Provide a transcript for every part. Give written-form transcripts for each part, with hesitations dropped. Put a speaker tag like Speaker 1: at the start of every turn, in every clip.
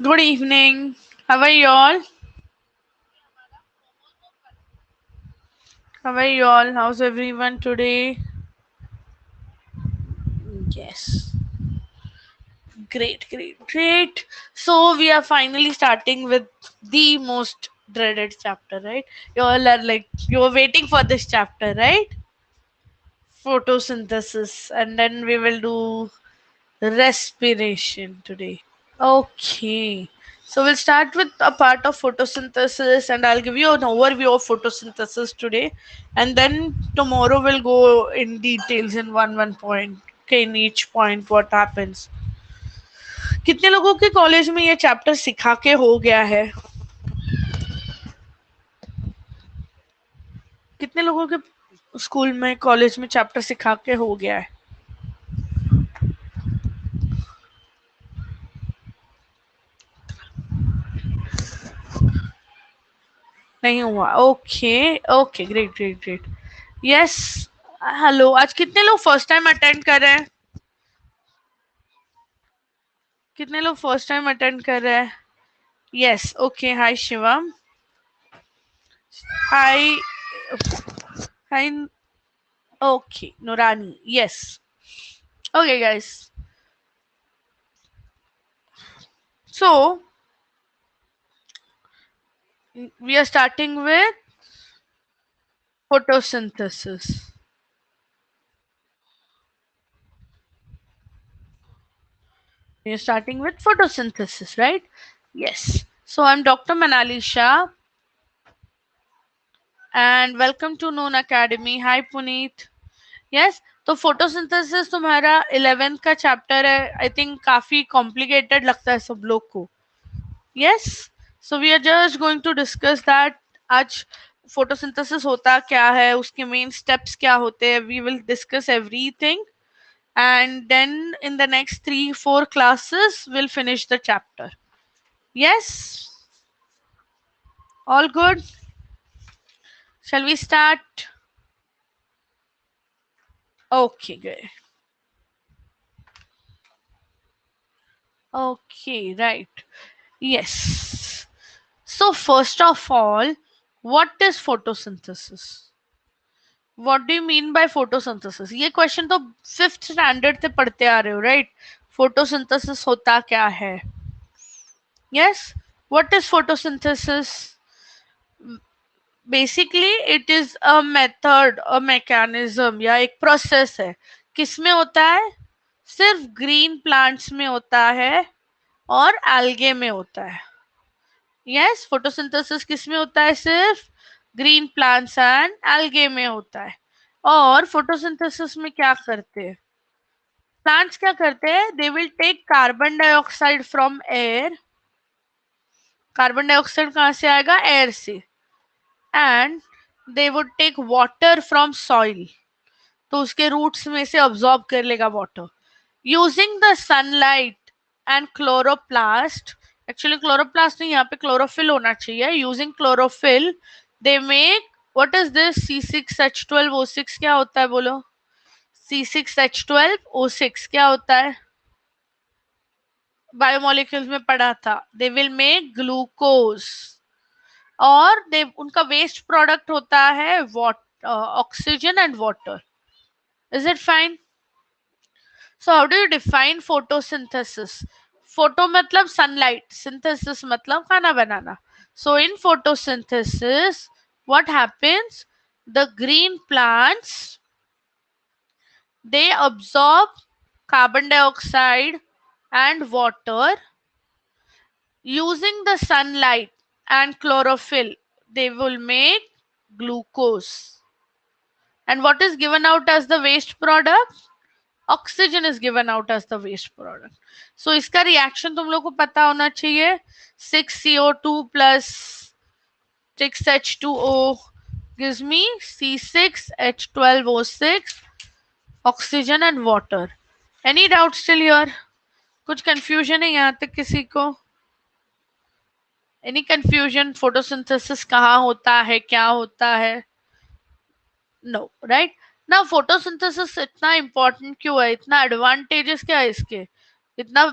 Speaker 1: Good evening. How are you all? How are you all? How's everyone today? Yes. Great. So we are finally starting with the most dreaded chapter, right? You all are like you're waiting for this chapter, right? Photosynthesis, and then we will do respiration today. Okay. So we'll start with a part of photosynthesis and I'll give you an overview of photosynthesis today. And then tomorrow we'll go in details in one point. Okay, in each point what happens. कितने लोगों के college में ये chapter सिखा के हो गया है? कितने लोगों के स्कूल में कॉलेज में चैप्टर सिखा के हो गया है? नहीं हुआ. Okay. Okay, great. Yes. Hello, आज कितने लोग फर्स्ट टाइम अटेंड कर रहे हैं? कितने लोग फर्स्ट टाइम अटेंड कर रहे हैं? यस. ओके. हाय शिवम. हाय. हाय. ओके, नूरानी. Yes. Okay guys. So we are starting with photosynthesis. We are starting with photosynthesis, right? Yes. So I'm Dr. Manali Shah and welcome to Noon Academy. Hi Puneet. Yes. तो photosynthesis तुम्हारा 11th का chapter है. I think काफी complicated लगता है सब लोग को. Yes. So we are just going to discuss that. आज फोटोसिंथेसिस होता क्या है, उसके मेन स्टेप्स क्या होते हैं. We will discuss everything and then in the next 3-4 classes we'll finish the chapter. Yes, all good. Shall we start? Okay, good. Okay, right. Yes. So first of all, what is photosynthesis? What do you mean by photosynthesis? ये question तो fifth standard से पढ़ते आ रहे हो, right? Photosynthesis होता क्या है? Yes. What is photosynthesis? Basically it is a method, a mechanism या एक प्रोसेस है. किसमें होता है? सिर्फ ग्रीन प्लांट्स में होता है और एल्गे में होता है. यस. फोटोसिंथेसिस किस में होता है? सिर्फ ग्रीन प्लांट्स एंड एल्गे में होता है. और फोटोसिंथेसिस में क्या करते हैं प्लांट्स? क्या करते हैं? They will take carbon dioxide from air. Carbon dioxide कहाँ से आएगा? एयर से. And they would take water from soil. तो उसके रूट्स में से अब्सॉर्ब कर लेगा water using the sunlight and chloroplast. Actually chloroplast नहीं, यहाँ पे क्लोरोफिल होना चाहिए. Using chlorophyll they make what is this? C6H12O6. क्या होता है बोलो? C6H12O6 क्या होता है? बायोमोलिक्यूल्स में पढ़ा था. दे विल मेक ग्लूकोज और दे उनका वेस्ट प्रोडक्ट होता है oxygen and water. Is it fine? So how do you define photosynthesis? Photo मतलब sunlight, synthesis मतलब खाना बनाना. So in photosynthesis, what happens? The green plants, they absorb carbon dioxide and water using the sunlight and chlorophyll. They will make glucose. And what is given out as the waste product? Oxygen is given out as the waste product. So इसका reaction तुम लोग को पता होना चाहिए. 6CO2 plus 6H2O gives me C6H12O6 oxygen and water. Any doubt still here? कुछ confusion है यहाँ तक किसी को? Any confusion? फोटोसिंथेसिस कहाँ होता है, क्या होता है? No, right. ना फोटोसिंथेसिस इतना इंपॉर्टेंट क्यों है? इतना एडवांटेजेस क्या है इसके? इतना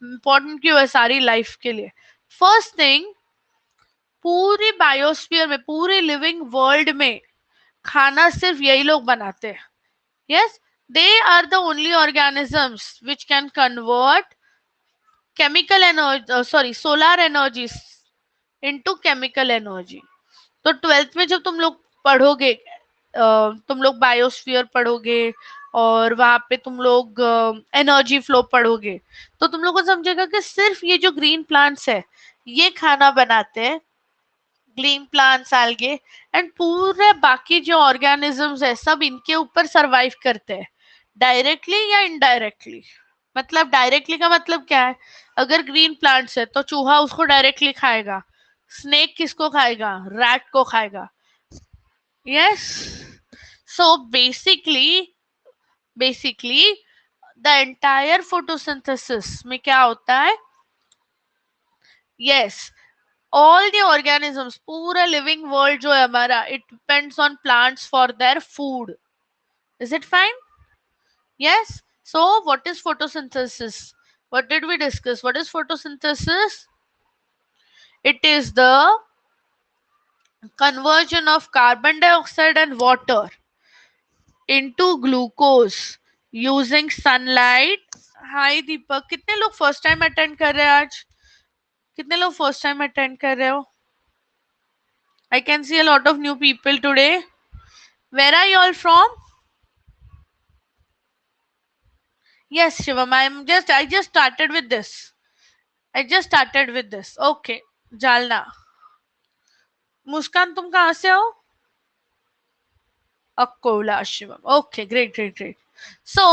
Speaker 1: इंपॉर्टेंट क्यों है सारी लाइफ के लिए? फर्स्ट थिंग, पूरी बायोस्फीयर में, पूरी लिविंग वर्ल्ड में खाना सिर्फ यही लोग बनाते हैं. Yes, they are the only organisms which can convert chemical energy, sorry, solar energy into chemical energy. तो ट्वेल्थ में जब तुम लोग पढ़ोगे, तुम लोग बायोस्फीयर पढ़ोगे और वहां पे तुम लोग एनर्जी फ्लो पढ़ोगे, तो तुम लोग को समझेगा कि सिर्फ ये जो ग्रीन प्लांट्स है ये खाना बनाते हैं, ग्रीन प्लांट्स, algae, एंड पूरे बाकी जो ऑर्गेनिजम्स है सब इनके ऊपर सरवाइव करते हैं, डायरेक्टली या इनडायरेक्टली. मतलब डायरेक्टली का मतलब क्या है? अगर ग्रीन प्लांट्स है तो चूहा उसको डायरेक्टली खाएगा, स्नेक किसको खाएगा? रैट को खाएगा. Yes. So basically the entire photosynthesis में क्या होता है? यस, ऑल द ऑर्गेनिजम्स, पूरा लिविंग वर्ल्ड जो है हमारा, it depends on plants for their food. Is it fine? Yes. So, what is photosynthesis? What did we discuss? What is photosynthesis? It is the conversion of carbon dioxide and water into glucose using sunlight. Hi दीपक, कितने लोग first time attend कर रहे हैं आज? कितने लोग first time attend कर रहे हो? I can see a lot of new people today. Where are you all from? Yes, Shivam, I just started with this. I just started with this. Okay, Jalna. मुस्कान, तुम कहाँ से हो? Akola, Shivam. Okay, great great great. So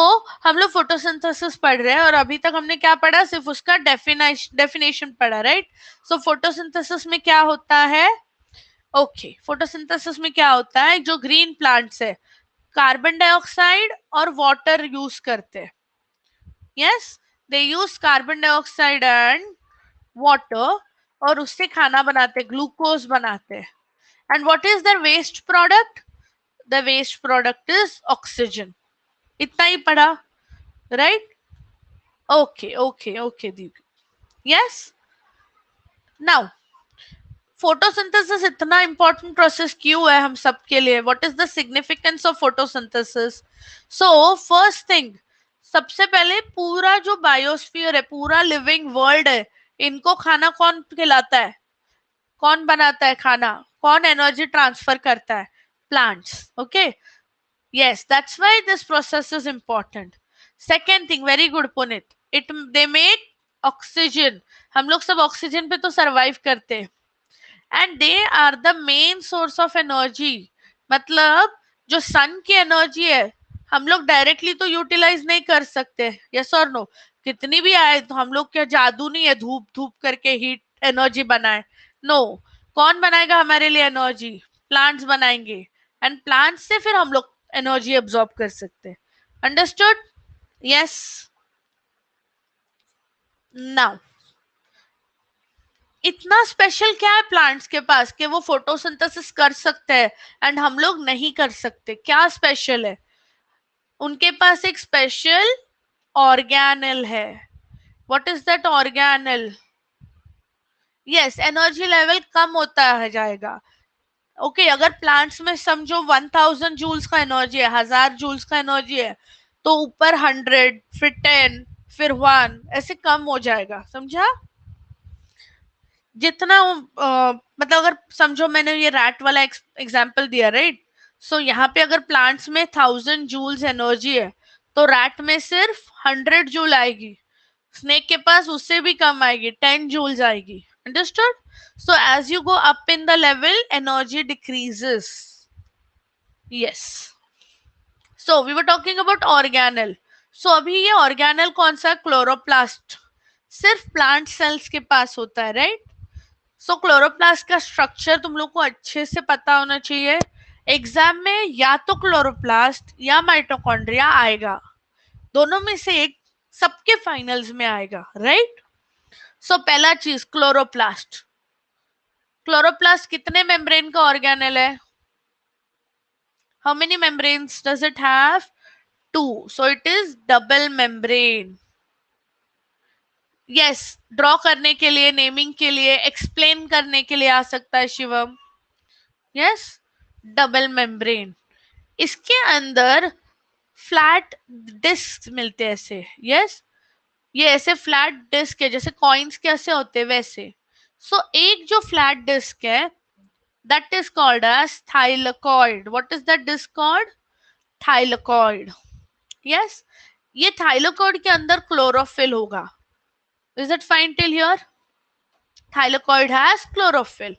Speaker 1: हम लोग photosynthesis पढ़ रहे हैं और अभी तक हमने क्या पढ़ा? सिर्फ उसका डेफिनेशन पढ़ा, राइट? सो फोटोसिंथेसिस में क्या होता है? ओके, फोटोसिंथेसिस में क्या होता है? जो ग्रीन प्लांट्स है कार्बन डाइऑक्साइड और वाटर यूज करते हैं. Yes, they use carbon dioxide and water और उससे खाना बनाते, ग्लूकोज बनाते. And what is the waste product? The waste product is oxygen. इतना ही पढ़ा, right? Okay, दीप. Yes. Now, photosynthesis इतना important process क्यों है हम सबके लिए? What is the significance of photosynthesis? So, first thing, सबसे पहले पूरा जो बायोस्फीयर है, पूरा लिविंग वर्ल्ड है, इनको खाना कौन खिलाता है? कौन बनाता है खाना? कौन एनर्जी ट्रांसफर करता है? Plants. Okay. Yes, that's why this process is important. Second thing, very good, Punit. They make oxygen. हम लोग सब ऑक्सीजन पे तो सरवाइव करते हैं. And they are the main source of energy. मतलब जो सन की एनर्जी है हम लोग डायरेक्टली तो यूटिलाइज नहीं कर सकते. यस और नो? कितनी भी आए तो हम लोग क्या जादू नहीं है धूप धूप करके हीट एनर्जी बनाए? नो. कौन बनाएगा हमारे लिए एनर्जी? प्लांट्स बनाएंगे. एंड प्लांट्स से फिर हम लोग एनर्जी एब्जॉर्ब कर सकते हैं. अंडरस्टूड? यस. नाउ, इतना स्पेशल क्या है प्लांट्स के पास कि वो फोटोसिंथेसिस कर सकते हैं एंड हम लोग नहीं कर सकते? क्या स्पेशल है? उनके पास एक स्पेशल ऑर्गेनल है. What is that organelle? Yes, energy level कम होता है जाएगा. ओके, अगर प्लांट्स में समझो 1000 जूल्स का एनर्जी है, 1000 जूल्स का एनर्जी है, तो ऊपर 100, फिर 10, फिर 1, ऐसे कम हो जाएगा. समझा? जितना मतलब अगर समझो मैंने ये रैट वाला एग्जांपल दिया, राइट? सो यहाँ पे अगर प्लांट्स में 1000 जूल्स एनर्जी है तो रैट में सिर्फ 100 जूल आएगी. स्नेक के पास उससे भी कम आएगी, 10 जूल्स आएगी. Understood? So as you go up in the level energy decreases. Yes. So we were talking about organelle. So अभी ये ऑर्गेनल कौन सा? क्लोरोप्लास्ट. सिर्फ प्लांट सेल्स के पास होता है, राइट? सो क्लोरोप्लास्ट का स्ट्रक्चर तुम लोग को अच्छे से पता होना चाहिए. एग्जाम में या तो क्लोरोप्लास्ट या माइटोकॉन्ड्रिया आएगा, दोनों में से एक सबके फाइनल्स में आएगा, राइट? सो पहला चीज क्लोरोप्लास्ट. क्लोरोप्लास्ट कितने मेम्ब्रेन का ऑर्गेनल है? How many membranes does it have? 2. So it is double membrane. Yes, draw करने के लिए, नेमिंग के लिए, एक्सप्लेन करने के लिए आ सकता है शिवम। Yes, double membrane. इसके अंदर फ्लैट डिस्क मिलते हैं ऐसे। यस, ये ऐसे फ्लैट डिस्क है, जैसे कॉइन्स कैसे होते हैं वैसे। सो एक जो फ्लैट डिस्क है, that is called as thylakoid. What is that disc called? Thylakoid. Yes, ये थाइलकॉइड के अंदर क्लोरोफिल होगा। Is it fine till here? Thylakoid has chlorophyll.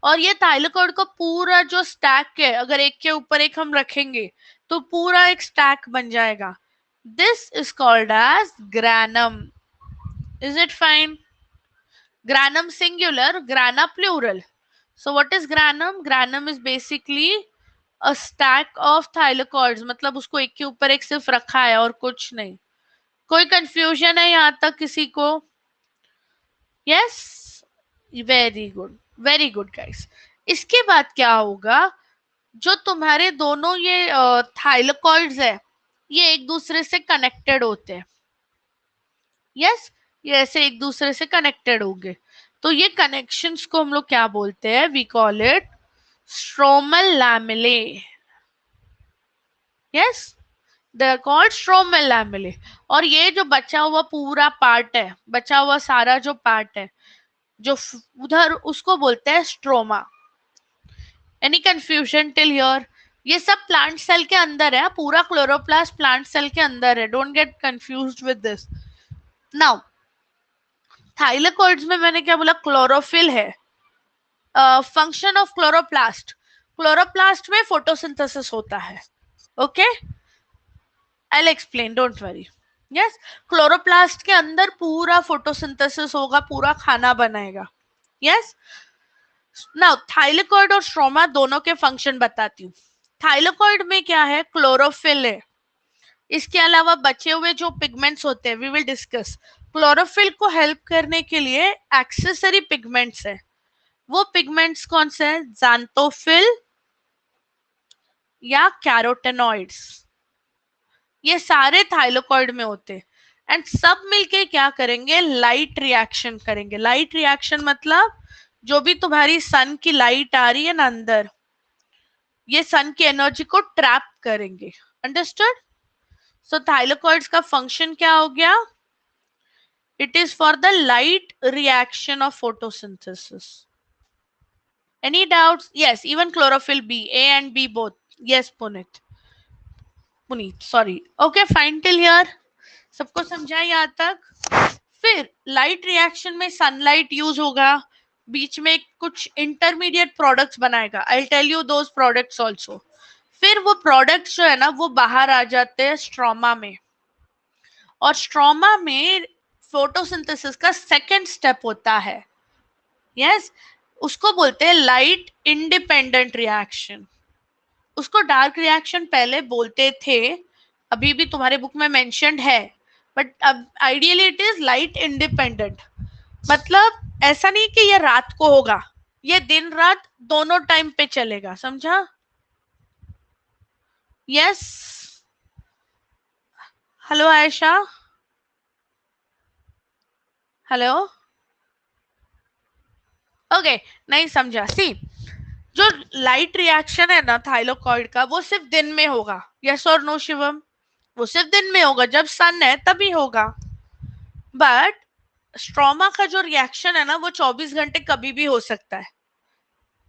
Speaker 1: और ये थाइलकॉइड का पूरा जो स्टैक है, अगर एक के ऊपर एक हम रखेंगे तो पूरा एक स्टैक बन जाएगा। This is called as granum. Is it fine? Granum singular, grana plural. So what is granum? Granum is basically a stack of thylakoids. मतलब उसको एक के ऊपर एक सिर्फ रखा है और कुछ नहीं। कोई कंफ्यूजन है यहाँ तक किसी को? Yes, very good guys. इसके बाद क्या होगा? जो तुम्हारे दोनों ये थाइलकॉइड्स है, ये एक दूसरे से कनेक्टेड होते हैं। यस, ये ऐसे एक दूसरे से कनेक्टेड होंगे। तो ये कनेक्शंस को हम लोग क्या बोलते हैं? We call it stromal lamellae. Yes, they are called stromal lamellae. और ये जो बचा हुआ पूरा पार्ट है, बचा हुआ सारा जो पार्ट है, जो उधर, उसको बोलते हैं stroma. Any confusion till here? ये सब प्लांट सेल के अंदर है, पूरा क्लोरोप्लास्ट प्लांट सेल के अंदर है। Don't get confused with this. Now thylakoids में मैंने क्या बोला? क्लोरोफिल है। फंक्शन ऑफ क्लोरोप्लास्ट, क्लोरोप्लास्ट में फोटोसिंथेसिस होता है। Okay, I explain, don't worry. Yes, chloroplast के अंदर पूरा फोटोसिंथेसिस होगा, पूरा खाना बनाएगा। यस, नाउ थाइलेकोइड और स्ट्रोमा दोनों के फंक्शन बताती हूँ। थाइलेकोइड में क्या है? क्लोरोफिल है। इसके अलावा बचे हुए जो पिगमेंट्स होते हैं, वी विल डिस्कस। क्लोरोफिल को हेल्प करने के लिए एक्सेसरी पिगमेंट्स है। वो पिगमेंट्स कौन से हैं? ज़ांथोफिल या कैरोटेनॉइड्स। ये सारे थाइलेकोइड में होते हैं। एंड सब मिलके क्या करेंगे? लाइट रिएक्शन करेंगे। लाइट रिएक्शन मतलब जो भी तुम्हारी सन की लाइट आ रही है ना अंदर, ये सन की एनर्जी को ट्रैप करेंगे। अंडरस्टूड? सो थाइलेकोइड्स का फंक्शन क्या हो गया? It is for the light reaction of photosynthesis. Any doubts? Yes, even chlorophyll B, A and B both. Yes, Puneet, sorry. Okay, fine till here. सबको समझा यहाँ तक? फिर लाइट रिएक्शन में सनलाइट यूज होगा, बीच में कुछ इंटरमीडिएट प्रोडक्ट्स बनाएगा। I tell you those products also. फिर वो प्रोडक्ट्स जो है ना, वो बाहर आ जाते हैं स्ट्रोमा में। और स्ट्रोमा में फोटोसिंथेसिस का सेकेंड स्टेप होता है। यस, उसको बोलते हैं लाइट इंडिपेंडेंट रिएक्शन। उसको डार्क रिएक्शन पहले बोलते थे, अभी भी तुम्हारे बुक में मेंशन्ड है, बट अब ideally it is light independent. मतलब ऐसा नहीं कि ये रात को होगा, ये दिन रात दोनों टाइम पे चलेगा। समझा? Yes, hello Ayesha, hello. Okay, नहीं समझा। सी, जो लाइट रिएक्शन है ना थाइलेकोइड का, वो सिर्फ दिन में होगा। यस और नो शिवम? वो सिर्फ दिन में होगा, जब सन है तभी होगा। बट स्ट्रोमा का जो रिएक्शन है ना, वो 24 घंटे कभी भी हो सकता है।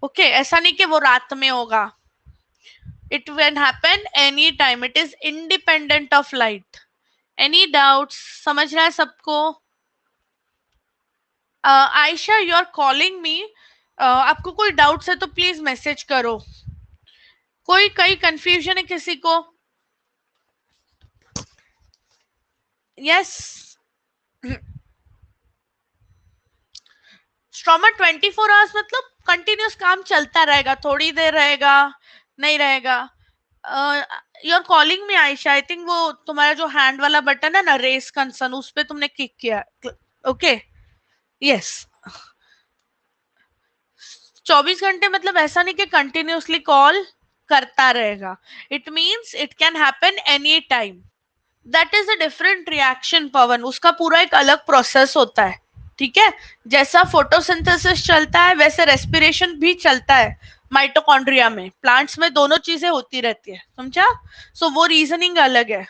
Speaker 1: ओके, ऐसा नहीं कि वो रात में होगा। It can happen any time, it is independent of light. Any doubts? समझ रहा है सबको? Ayesha, you are calling me. आपको कोई डाउट्स है तो प्लीज मैसेज करो। कोई कहीं कंफ्यूजन है किसी को? यस, स्ट्रोमा 24 आवर्स मतलब कंटिन्यूस काम चलता रहेगा, थोड़ी देर रहेगा, नहीं रहेगा। You are calling me Ayesha, I think वो तुम्हारा जो हैंड वाला बटन है ना, रेस कंसर्न, उस पे तुमने क्लिक किया। Okay, yes. 24 घंटे मतलब ऐसा नहीं कि कंटिन्यूसली कॉल करता रहेगा। It means it can happen any time. That is a different reaction Pawan, उसका पूरा एक अलग प्रोसेस होता है, ठीक है। जैसा फोटोसिंथेसिस चलता है वैसे रेस्पिरेशन भी चलता है माइटोकॉन्ड्रिया में, प्लांट्स में दोनों चीजें होती रहती है, समझा। सो वो रीजनिंग अलग है।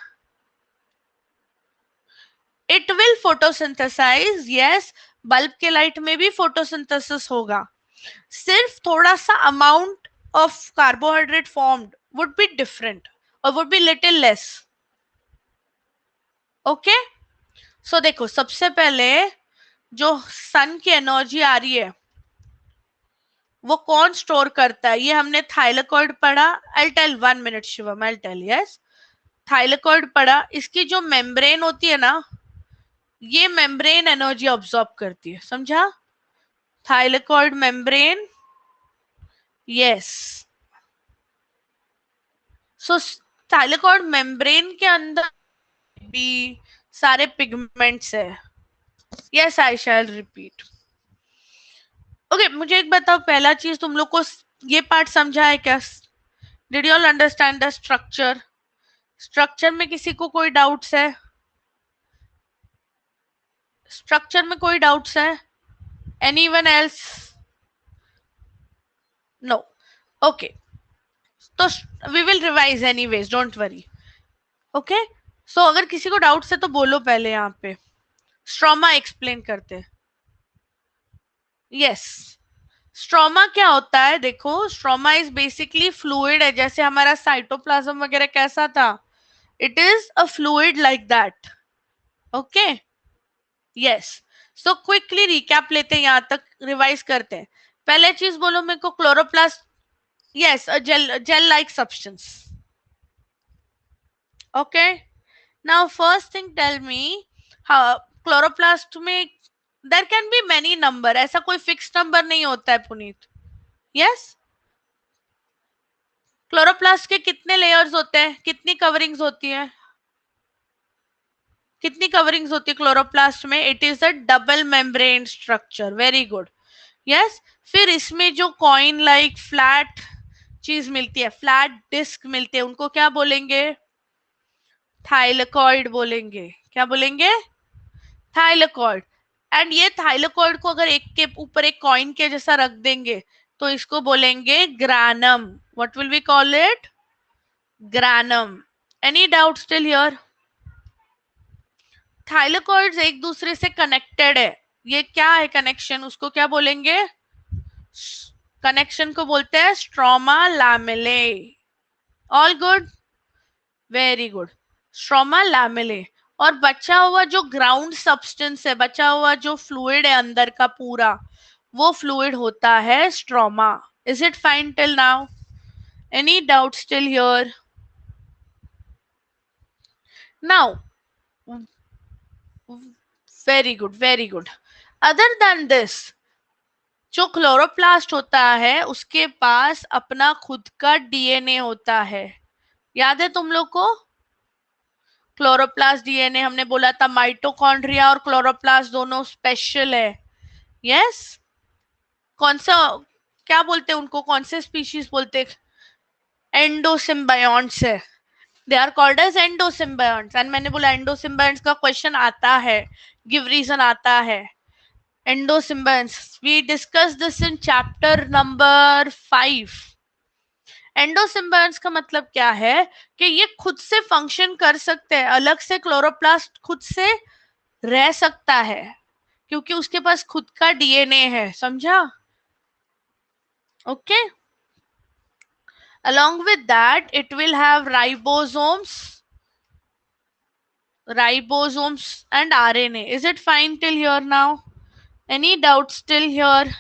Speaker 1: It will photosynthesize, yes, bulb के लाइट में भी फोटोसिंथेसिस होगा, सिर्फ थोड़ा सा amount of carbohydrate formed would be different और would be little less. Okay, so देखो सबसे पहले जो सन की एनर्जी आ रही है वो कौन स्टोर करता है, ये हमने थाइलेकॉइड पढ़ा। I tell 1 minute Shivam, I tell, yes. Thylakoid पढ़ा, इसकी जो मेम्ब्रेन होती है ना, ये मेम्ब्रेन एनर्जी ऑब्जॉर्ब करती है, समझा। Thylakoid membrane, yes. So thylakoid membrane के अंदर भी सारे पिगमेंट्स है। Yes, I shall repeat. Okay, मुझे एक बताओ, पहला चीज तुम लोग को ये पार्ट समझा है क्या? Did you all understand the structure? Structure में किसी को कोई डाउट्स है? स्ट्रक्चर में कोई डाउट्स है? Anyone else? No, okay. तो we will revise anyways, don't worry. Okay, so अगर किसी को डाउट्स है तो बोलो पहले यहाँ पे, स्ट्रोमा एक्सप्लेन करते। यस, स्ट्रोमा क्या होता है? देखो, स्ट्रोमा इज बेसिकली फ्लूइड है, जैसे हमारा साइटोप्लाज्म वगैरह कैसा था, it is a fluid like that. Okay, yes. So quickly recap लेते हैं, यहाँ तक रिवाइज करते हैं। पहले चीज बोलो मेरे को, chloroplast, yes, a gel like substance. Okay, now first thing tell me, chloroplast में there can be many number, ऐसा कोई फिक्स नंबर नहीं होता है पुनीत। यस, क्लोरोप्लास्ट के कितने लेयर्स होते हैं, कितनी कवरिंग्स होती है? कितनी कवरिंग्स होती है क्लोरोप्लास्ट में? It is a double membrane structure, very good. Yes, फिर इसमें जो कॉइन लाइक फ्लैट चीज मिलती है, फ्लैट डिस्क मिलती है, उनको क्या बोलेंगे? थाइलेकॉइड बोलेंगे। क्या बोलेंगे? थाइलेकॉइड। एंड ये थाइलेकॉइड को अगर एक के ऊपर एक कॉइन के जैसा रख देंगे तो इसको बोलेंगे granum. What will we call it? Granum. Any doubt still here? Thylakoids एक दूसरे से कनेक्टेड है, ये क्या है कनेक्शन, उसको क्या बोलेंगे? कनेक्शन को बोलते हैं stroma lamellae. All good, very good, stroma lamellae. और बचा हुआ जो ग्राउंड सब्सटेंस है, बचा हुआ जो फ्लूइड है अंदर का पूरा, वो फ्लूइड होता है stroma. Is it fine till now? Any doubt still here? Now, very good, very good. Other than this, जो क्लोरोप्लास्ट होता है उसके पास अपना खुद का डीएनए होता है, याद है तुम लोग को? क्लोरोप्लास्ट डीएनए हमने बोला था, माइटोकॉन्ड्रिया और क्लोरोप्लास्ट दोनों स्पेशल है। यस, कौन सा, क्या बोलते हैं उनको, कौन से स्पीशीज बोलते हैं? एंडोसिम्बायोन्ट्स है, they are called as endosymbionts. And मैंने बोला एंडोसिम्बायोन्ट्स का क्वेश्चन आता है, गिव रीजन आता है। Endosymbionts, we discuss this in chapter number 5। Endosymbionts का मतलब क्या है कि ये खुद से फंक्शन कर सकते हैं, अलग से क्लोरोप्लास्ट खुद से रह सकता है क्योंकि उसके पास खुद का डीएनए है, समझा? Okay, along with that it will have ribosomes and RNA. Is it fine till here now? Any doubts still here?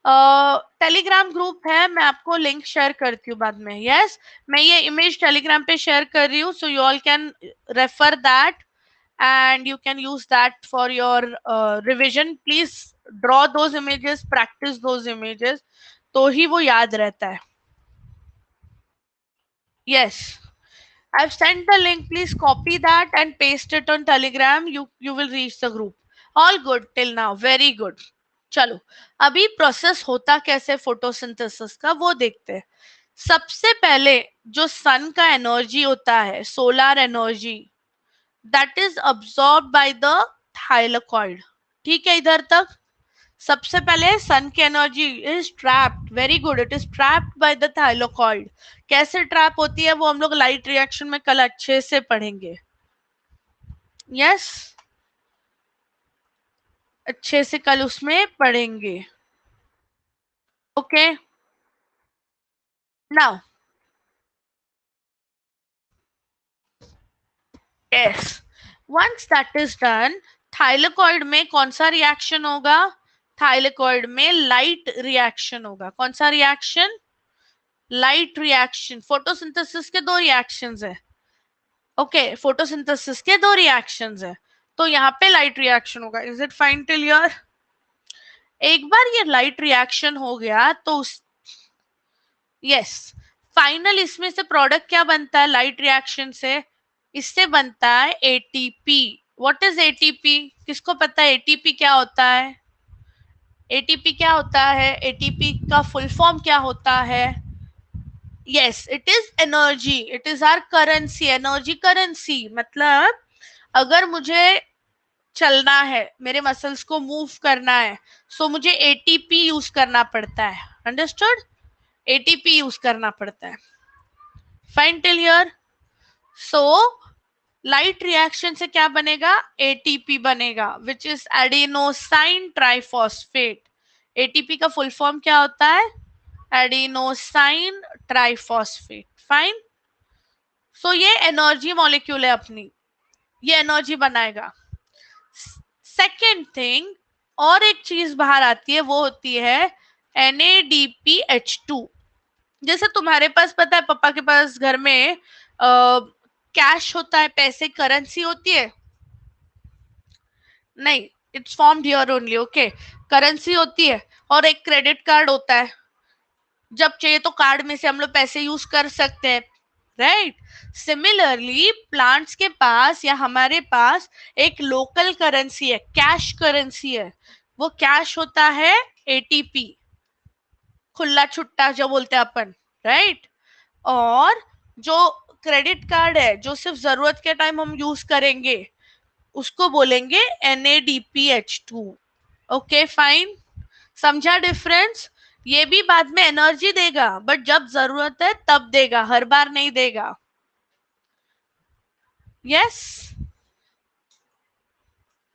Speaker 1: Telegram group है, मैं आपको लिंक शेयर करती हूँ बाद में। यस, मैं ये इमेज टेलीग्राम पे शेयर कर रही हूँ, so you all can refer that and you can use that for your revision. Please draw those images, practice those images, तो ही वो याद रहता है। Yes, I've sent the link. Please copy that and paste it on Telegram. You will reach the group. All good till now. Very good. चलो, अभी process होता कैसे photosynthesis का वो देखते हैं। सबसे पहले जो सन का एनर्जी होता है, solar energy, that is absorb by the thylakoid. ठीक है, इधर तक सबसे पहले सन की energy is trapped, very good, it is trapped by the thylakoid. कैसे ट्रैप होती है वो हम लोग लाइट रिएक्शन में कल अच्छे से पढ़ेंगे। यस, अच्छे से कल उसमें पढ़ेंगे। Okay, now yes, once that is done, thylakoid में कौन सा रिएक्शन होगा? थाइलाकॉइड में लाइट रिएक्शन होगा। कौन सा रिएक्शन? Light reaction. फोटोसिंथेसिस के दो रिएक्शंस है। ओके, फोटोसिंथेसिस के दो रिएक्शंस है, तो यहाँ पे लाइट रिएक्शन होगा। Is it fine till your? एक बार ये लाइट रिएक्शन हो गया तो उस यस, फाइनल इसमें से प्रोडक्ट क्या बनता है लाइट रिएक्शन से? इससे बनता है एटीपी। What is ATP? किसको पता है एटीपी क्या होता है? एटीपी क्या होता है? एटीपी का फुल फॉर्म क्या होता है? Yes, it is energy, it is our currency, energy currency. मतलब अगर मुझे चलना है, मेरे मसल्स को मूव करना है, सो मुझे एटीपी यूज करना पड़ता है। अंडरस्टूड? एटीपी यूज करना पड़ता है। Fine till here? So light reaction से क्या बनेगा? एटीपी बनेगा, which is adenosine triphosphate. ATP का फुल फॉर्म क्या होता है? Adenosine triphosphate. फाइन। सो ये एनर्जी मॉलिक्यूल है अपनी, ये एनर्जी बनाएगा। सेकेंड थिंग, और एक चीज बाहर आती है, वो होती है NADPH2। जैसे तुम्हारे पास पता है, पापा के पास घर में कैश होता है, पैसे, करेंसी होती है। नहीं, it's formed here only. Okay, currency होती है और एक क्रेडिट कार्ड होता है। जब चाहिए तो कार्ड में से हम लोग पैसे यूज कर सकते हैं, राइट? सिमिलरली प्लांट्स के पास या हमारे पास एक लोकल करेंसी है, कैश करेंसी है। वो कैश होता है एटीपी, खुला छुट्टा जो बोलते हैं अपन, राइट? और जो क्रेडिट कार्ड है, जो सिर्फ जरूरत के टाइम हम यूज करेंगे, उसको बोलेंगे NADPH2। Okay, fine. समझा डिफरेंस? ये भी बाद में एनर्जी देगा, बट जब जरूरत है तब देगा, हर बार नहीं देगा। Yes,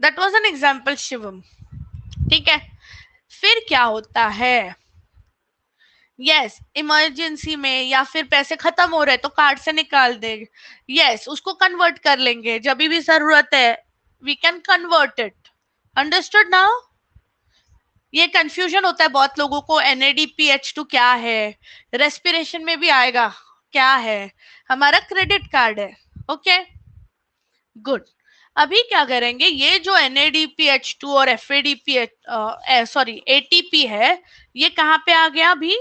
Speaker 1: that was an example Shivam. ठीक है, फिर क्या होता है? यस, इमरजेंसी में या फिर पैसे खत्म हो रहे तो कार्ड से निकाल देंगे। यस, उसको कन्वर्ट कर लेंगे जब भी जरूरत है, we can convert it. Understood now? ये कंफ्यूजन होता है बहुत लोगों को, NADPH2 क्या है, रेस्पिरेशन में भी आएगा क्या है। हमारा क्रेडिट कार्ड है। Okay, good. अभी क्या करेंगे, ये जो NADPH2 और FADPH सॉरी ATP है, ये कहाँ पे आ गया अभी?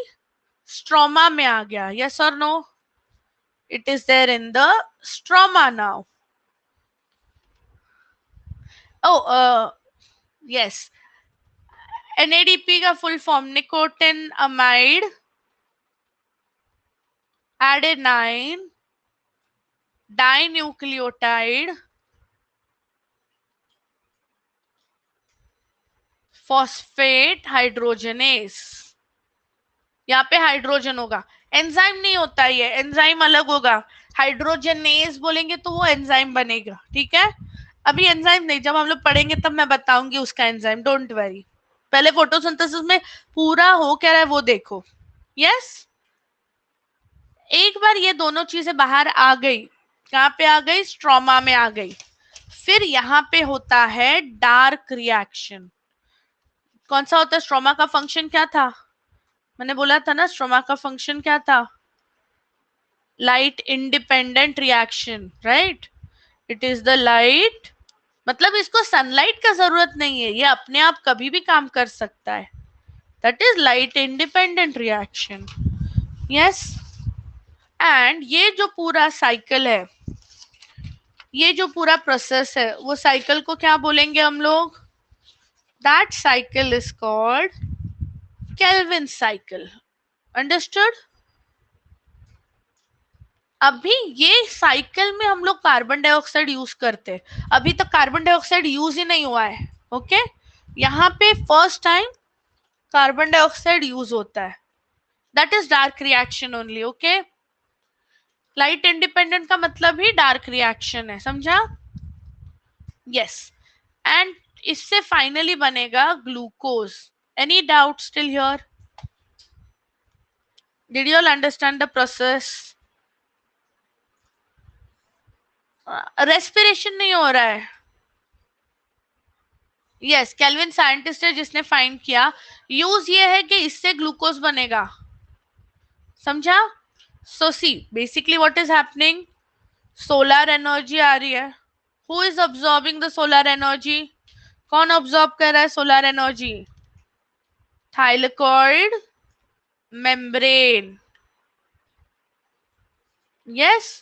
Speaker 1: स्ट्रोमा में आ गया। यस और no? It is there in the stroma now. Oh yes, NADP का full form nicotinamide adenine dinucleotide phosphate hydrogenase. यहाँ पे हाइड्रोजन होगा, एंजाइम नहीं होता, ये एंजाइम अलग होगा। हाइड्रोजनेस बोलेंगे तो वो एंजाइम बनेगा। ठीक है, अभी एंजाइम नहीं, जब हम लोग पढ़ेंगे तब मैं बताऊंगी उसका एंजाइम, डोंट वरी। पहले फोटोसिंथेसिस में पूरा हो क्या रहा है वो देखो। यस, एक बार ये दोनों चीजें बाहर आ गई, कहाँ पे आ गई? स्ट्रोमा में आ गई। फिर यहाँ पे होता है डार्क रिएक्शन। कौन सा होता है? स्ट्रोमा का फंक्शन क्या था? मैंने बोला था ना, स्ट्रोमा का फंक्शन क्या था? Light independent reaction, right? It is the light, मतलब इसको सनलाइट का जरूरत नहीं है, ये अपने आप कभी भी काम कर सकता है। That is light independent reaction. Yes, and ये जो पूरा साइकिल है, ये जो पूरा प्रोसेस है, वो साइकिल को क्या बोलेंगे हम लोग? That cycle is called Calvin cycle. Understood? अभी ये साइकिल में हम लोग कार्बन डाइऑक्साइड यूज करते हैं, अभी तक कार्बन डाइऑक्साइड यूज ही नहीं हुआ है। ओके, यहाँ पे first time carbon dioxide use होता है, that is dark reaction only. Okay, light independent का मतलब ही डार्क रिएक्शन है, समझा? यस, एंड इससे फाइनली बनेगा glucose. Any doubt still here? Did you all understand the process? Respiration नहीं हो रहा है। यस, केल्विन साइंटिस्ट है जिसने फाइंड किया। यूज ये है कि इससे ग्लूकोज बनेगा, समझा? So see basically what is happening, solar energy आ रही है। Who is absorbing the solar energy? कौन ऑब्जॉर्ब कर रहा है solar energy? Thylakoid membrane. Yes,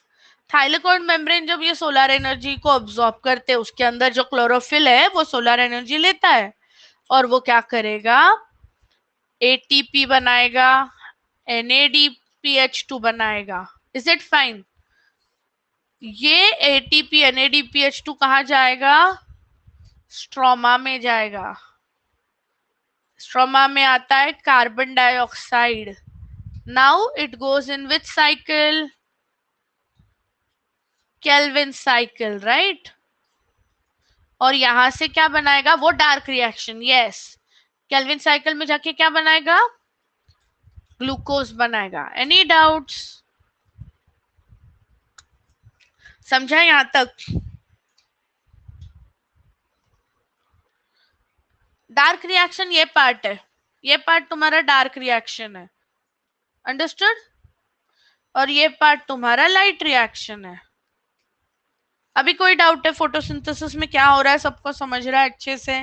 Speaker 1: thylakoid membrane जब ये सोलर एनर्जी को ऑब्जॉर्ब करते हैं, उसके अंदर जो क्लोरोफिल है वो सोलर एनर्जी लेता है और वो क्या करेगा, एटीपी बनाएगा, NADPH2 बनाएगा। Is it fine? ये एटीपी NADPH2 कहाँ जाएगा? स्ट्रोमा में जाएगा। स्ट्रोमा में आता है carbon dioxide. Now it goes in which cycle? Calvin cycle, right? और यहां से क्या बनाएगा वो? Dark reaction. Yes, Calvin cycle में जाके क्या बनाएगा? ग्लूकोज बनाएगा। Any doubts? समझा यहां तक? डार्क रिएक्शन ये पार्ट है, ये पार्ट तुम्हारा डार्क रिएक्शन है, अंडरस्टूड? और ये पार्ट तुम्हारा लाइट रिएक्शन है। अभी कोई डाउट है फोटोसिंथेसिस में क्या हो रहा है? सबको समझ रहा है अच्छे से?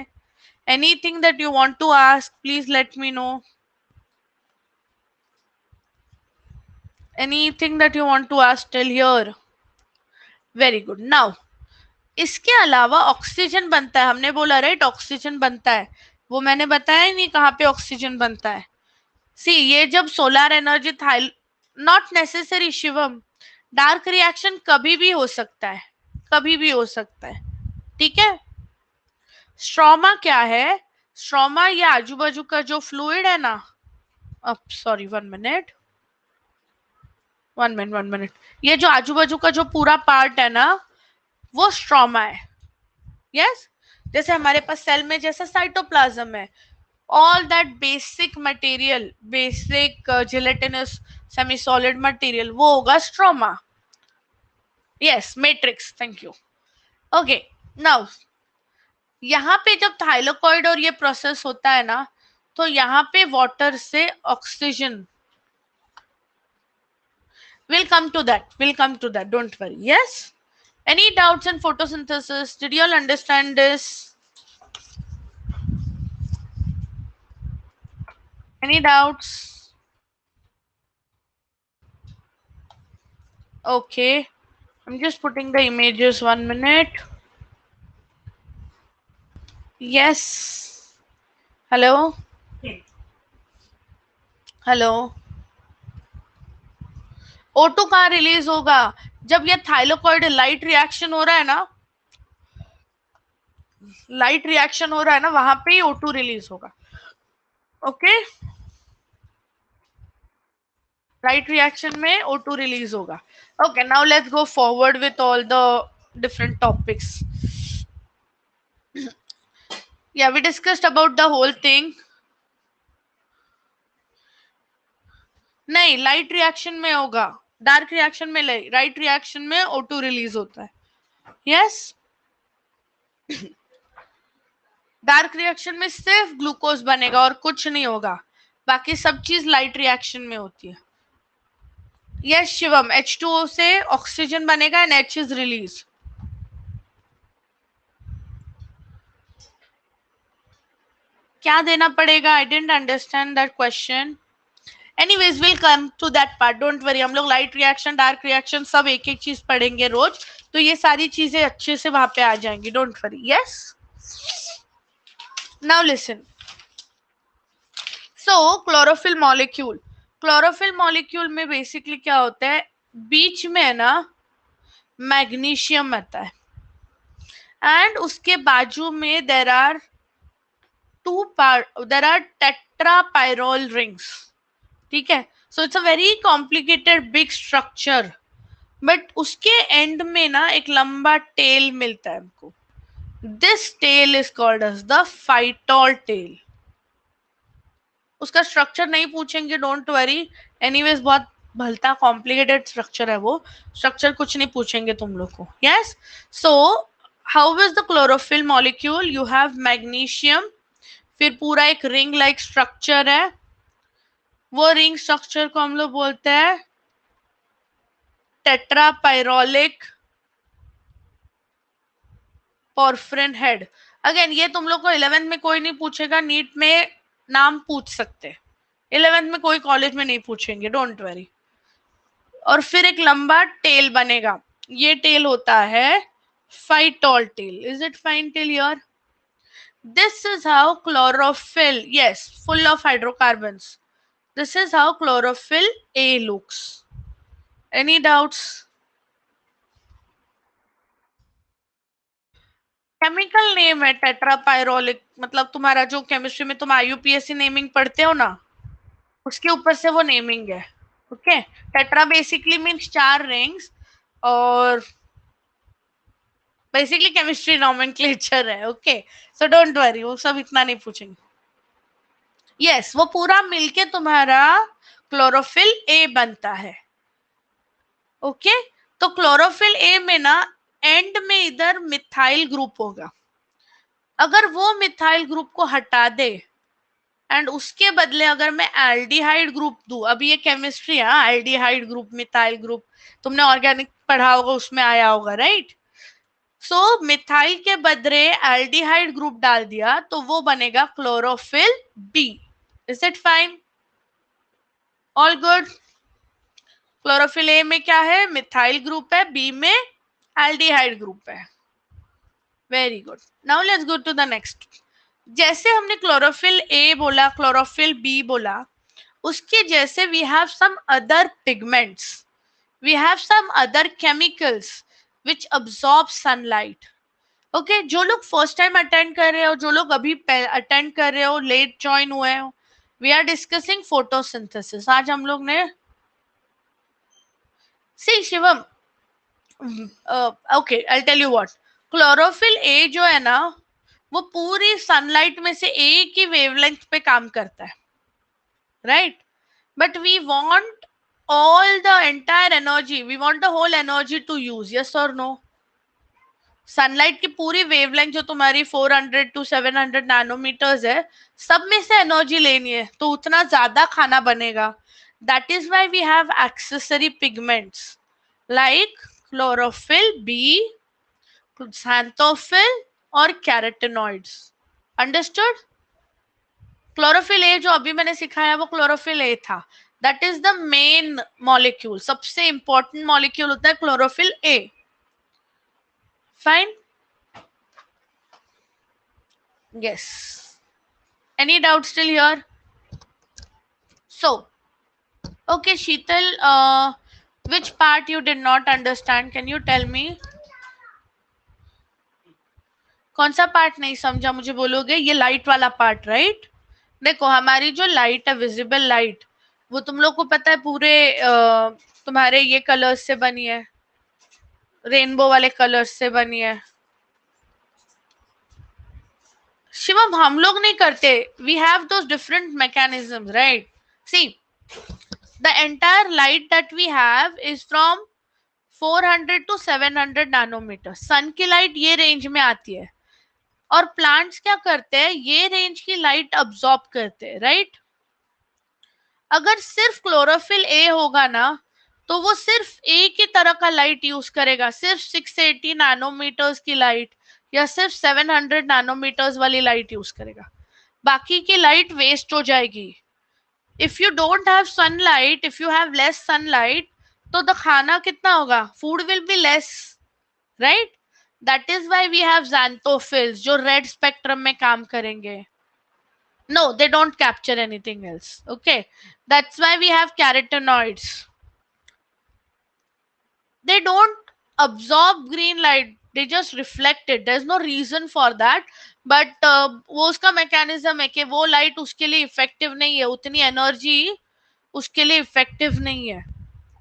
Speaker 1: Anything that you want to ask please let me know. Anything that you want to ask till here? Very good. Now इसके अलावा ऑक्सीजन बनता है, हमने बोला राइट, ऑक्सीजन बनता है। वो मैंने बताया ही नहीं कहाँ पे ऑक्सीजन बनता है। सी ये जब सोलर एनर्जी थाइल, not necessary Shivam, dark reaction कभी भी हो सकता है, कभी भी हो सकता है, ठीक है? स्ट्रोमा क्या है? स्ट्रोमा ये आजू बाजू का जो फ्लूइड है ना, अब सॉरी 1 मिनट, 1 मिनट 1 मिनट, ये जो आजू बाजू का जो पूरा पार्ट है ना वो स्ट्रोमा है। यस, जैसे हमारे पास सेल में जैसा साइटोप्लाज्म है, all that basic material, basic gelatinous semi solid material, वो होगा stroma. Yes, matrix, thank you. Okay, now यहाँ पे जब थाइलेकॉइड और ये प्रोसेस होता है ना, तो यहाँ पे वाटर से oxygen, we'll come to that, we'll come to that, don't worry. Yes, any doubts in photosynthesis? Did you all understand this? Any doubts? Okay, I'm just putting the images, 1 minute. Yes, hello, hello. O2 कहाँ release होगा? जब ये thylakoid light reaction हो रहा है ना, light reaction हो रहा है ना, वहां पे ही O2 रिलीज होगा। ओके, लाइट रिएक्शन में O2 रिलीज होगा। Okay, now let's go forward with all the different topics. Yeah we discussed about the whole thing. नहीं, लाइट रिएक्शन में होगा, डार्क रिएक्शन में नहीं, राइट रिएक्शन में O2 रिलीज होता है। यस, डार्क रिएक्शन में सिर्फ ग्लूकोज बनेगा और कुछ नहीं होगा, बाकी सब चीज लाइट रिएक्शन में होती है। यस शिवम, H2O से ऑक्सीजन बनेगा एंड H इज रिलीज। क्या देना पड़ेगा? I didn't understand that question. Anyways will come to that part, don't worry. हम लोग लाइट रिएक्शन, डार्क रिएक्शन सब एक एक चीज पढ़ेंगे रोज, तो ये सारी चीजें अच्छे से वहां पे आ जाएंगी, don't worry. Yes, now listen. So chlorophyll molecule, chlorophyll molecule में बेसिकली क्या होता है, बीच में है ना मैग्नीशियम आता है, एंड उसके बाजू में देर आर टेट्रापायरोल रिंग्स. ठीक है, so it's a very complicated big structure. But उसके एंड में ना एक लंबा टेल मिलता है हमको. This tail is called as the phytol tail. उसका स्ट्रक्चर नहीं पूछेंगे, डोंट वरी. एनीवेज बहुत भलता कॉम्प्लिकेटेड स्ट्रक्चर है वो. स्ट्रक्चर कुछ नहीं पूछेंगे तुम लोग को. Yes. So how is the chlorophyll molecule? You have magnesium, फिर पूरा एक रिंग लाइक स्ट्रक्चर है. वो रिंग स्ट्रक्चर को हम लोग बोलते हैं टेट्रापायरोलिक पोर्फिरिन हेड. अगेन ये तुम लोग को 11th में कोई नहीं पूछेगा, नीट में नाम पूछ सकते. 11th में कोई कॉलेज में नहीं पूछेंगे, डोंट वरी. और फिर एक लंबा टेल बनेगा. ये टेल होता है phytol tail. Is it fine till here? This is how chlorophyll, yes, full of hydrocarbons. This is how chlorophyll A looks. Any doubts? Chemical name है टेट्रापायरोलिक. मतलब तुम्हारा जो केमिस्ट्री में तुम IUPAC नेमिंग पढ़ते हो ना, उसके ऊपर से वो नेमिंग है. Okay. Tetra basically means 4 rings, और बेसिकली केमिस्ट्री नोमेनक्लेचर है. ओके, सो डोंट वरी, वो सब इतना नहीं पूछेंगे. यस, वो पूरा मिलके तुम्हारा क्लोरोफिल ए बनता है. ओके. तो क्लोरोफिल ए में ना एंड में इधर मिथाइल ग्रुप होगा. अगर वो मिथाइल ग्रुप को हटा दे एंड उसके बदले अगर मैं एल्डिहाइड ग्रुप दूं, अभी ये केमिस्ट्री है, एल्डिहाइड ग्रुप, मिथाइल ग्रुप, तुमने ऑर्गेनिक पढ़ा होगा, उसमें आया होगा, राइट? सो मिथाइल के बदले एल्डिहाइड ग्रुप डाल दिया तो वो बनेगा chlorophyll B. Is it fine? All good. Chlorophyll A में क्या है? मिथाइल ग्रुप है, बी में एल्डिहाइड ग्रुप है. Very good. Now let's go to the next. जैसे हमने क्लोरोफिल ए बोला, क्लोरोफिल बी बोला, उसके जैसे we have some other pigments, we have some other chemicals which absorb sunlight. Okay, जो लोग फर्स्ट टाइम अटेंड कर रहे हो, जो लोग अभी अटेंड कर रहे हो, लेट ज्वाइन हुए हो, वी आर डिस्कसिंग फोटोसिंथेसिस. आज हम लोग ने see Shivam, okay, I tell you what. Chlorophyll A जो है ना, वो पूरी सनलाइट में से एक ही वेवलेंथ पे काम करता है, right? But we want all the entire energy, we want the whole energy to use, yes or no? Sunlight की पूरी वेवलेंथ जो तुम्हारी 400 to 700 नैनोमीटर्स है, सब में से एनर्जी लेनी है, तो उतना ज्यादा खाना बनेगा. That is why we have accessory pigments like chlorophyll B, xanthophyll और कैरोटेनॉइड्स. अंडरस्टूड? क्लोरोफिल ए जो अभी मैंने सिखाया वो क्लोरोफिल ए था. That is the main molecule, सबसे इंपॉर्टेंट मॉलिक्यूल होता है chlorophyll A. Fine? Yes. Any doubt still here? So okay Sheetal, which part you did not understand? Can you tell me? कौन सा पार्ट नहीं समझा मुझे बोलोगे? ये लाइट वाला पार्ट, राइट? देखो, हमारी जो लाइट है, विजिबल लाइट, वो तुम लोग को पता है पूरे तुम्हारे ये कलर्स से बनी है, रेनबो वाले कलर्स से बनी है. शिवम, हम लोग नहीं करते. We have those different mechanism, right? See, the entire light that we have is from 400 to 700 nanometre. Sun की लाइट ये रेंज में आती है, और प्लांट्स क्या करते हैं? ये रेंज की लाइट अब्सॉर्ब करते हैं, राइट? अगर सिर्फ क्लोरोफिल ए होगा ना, तो वो सिर्फ एक ही तरह का लाइट यूज करेगा, सिर्फ 680 नैनोमीटर्स की लाइट या सिर्फ 700 नैनोमीटर्स वाली लाइट यूज करेगा. बाकी की लाइट वेस्ट हो जाएगी. If you don't have sunlight, if you have less sunlight, तो द खाना कितना होगा? Food will be less, right? That is why we have xanthophylls जो रेड स्पेक्ट्रम में काम करेंगे. No, they don't capture anything else. Okay, that's why we have carotenoids. they don't absorb green light, they just reflect it. There's no reason for that, but वो उसका mechanism है कि वो light उसके लिए इफेक्टिव नहीं है, उतनी एनर्जी उसके लिए इफेक्टिव नहीं है.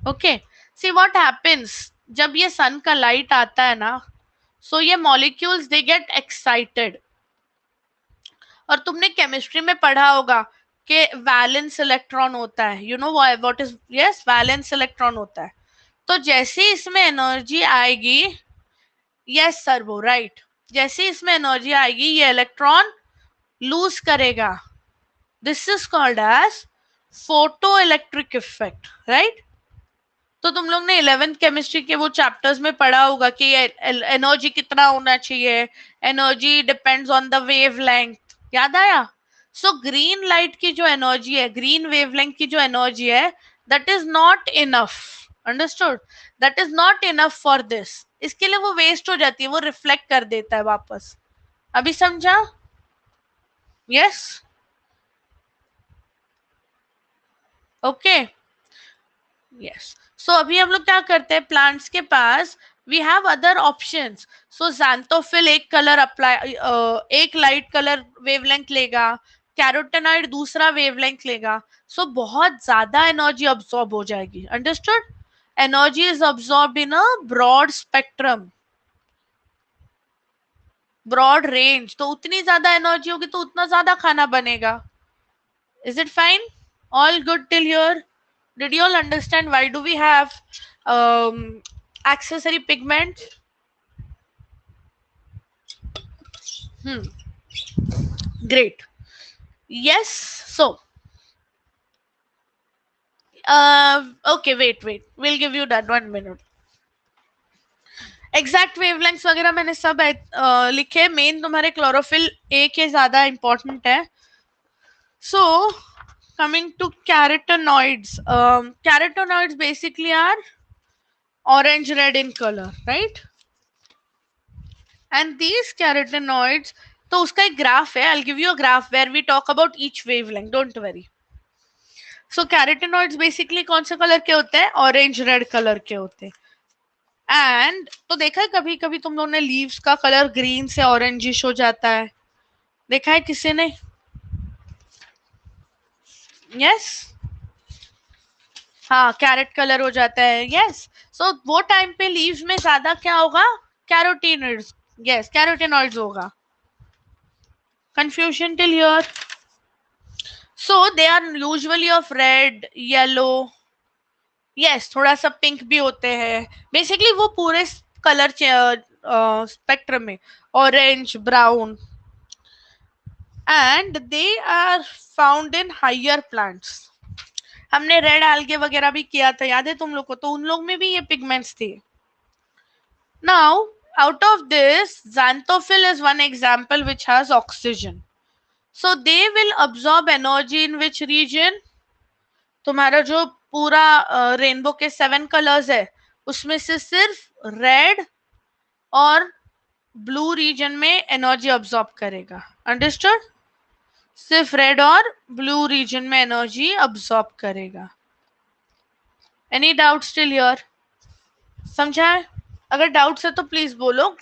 Speaker 1: ओके, सी व्हाट हैपेंस जब ये सन का लाइट आता है ना, सो ये मॉलिक्यूल्स दे गेट एक्साइटेड. और तुमने केमिस्ट्री में पढ़ा होगा कि वैलेंस इलेक्ट्रॉन होता है. You know what is, yes, valence electron होता है. तो जैसे इसमें एनर्जी आएगी, यस सर वो राइट, जैसे इसमें एनर्जी आएगी ये इलेक्ट्रॉन लूज करेगा. This is called as photo electric effect, right. तो तुम लोग ने 11th केमिस्ट्री के वो चैप्टर्स में पढ़ा होगा कि एनर्जी कितना होना चाहिए, energy depends on the wavelength. याद आया? सो ग्रीन लाइट की जो एनर्जी है, ग्रीन वेवलेंथ की जो एनर्जी है, that is not enough. Understood? That is not enough for this. इसके लिए वो वेस्ट हो जाती है, वो रिफ्लेक्ट कर देता है वापस. अभी समझा? Yes, okay, yes. सो अभी हम लोग क्या करते हैं, प्लांट्स के पास we have other options. So xanthophyll एक कलर अप्लाई, एक लाइट कलर वेवलेंथ लेगा, कैरोटेनॉइड दूसरा वेवलेंथ लेगा. सो बहुत ज्यादा एनर्जी अब्सॉर्ब हो जाएगी. Understood? Energy is absorbed in a broad spectrum, broad range. तो उतनी ज्यादा एनर्जी होगी तो उतना ज्यादा खाना बनेगा. Is it fine? All good till here? Did you all understand why do we have accessory pigment? Great. Yes. So, okay, wait. We'll give you that 1 minute. Exact wavelengths वगैरह मैंने सब लिखे. मेन तुम्हारे क्लोरोफिल ए के ज्यादा important है. सो coming to carotenoids, carotenoids basically are orange red in color, right? And these carotenoids, तो उसका एक ग्राफ है. I'll give you a graph where we talk about each wavelength, don't worry. So carotenoids basically कौन से colour के होते हैं? Orange red colour के होते हैं. एंड तो देखा है कभी कभी तुम लोगों ने लीव्स का कलर ग्रीन से ऑरेंजिश हो जाता है, देखा है किसी ने? यस, हाँ, कैरेट कलर हो जाता है. यस, सो वो टाइम पे लीव्स में ज्यादा क्या होगा? कैरोटीनॉइड्स. यस, कैरोटीनॉइड्स होगा. Confusion till here? So they are usually of red, yellow, yes, थोड़ा सा पिंक भी होते हैं. बेसिकली वो पूरे कलर स्पेक्ट्रम में, orange, brown, and they are found in higher plants. हमने रेड algae वगैरह भी किया था, याद है तुम लोग को? तो उन लोग में भी ये पिगमेंट्स थे. Now out of this, xanthophyll is one example which has oxygen. So they will absorb energy in which region? तुम्हारा जो पूरा रेनबो के 7 कलर्स है उसमें से सिर्फ रेड और ब्लू रीजन में एनर्जी अब्सॉर्ब करेगा. अंडरस्टूड? सिर्फ रेड और ब्लू रीजन में एनर्जी अब्सॉर्ब करेगा. Any doubt still here? समझा है? अगर डाउट्स है तो प्लीज बोलो.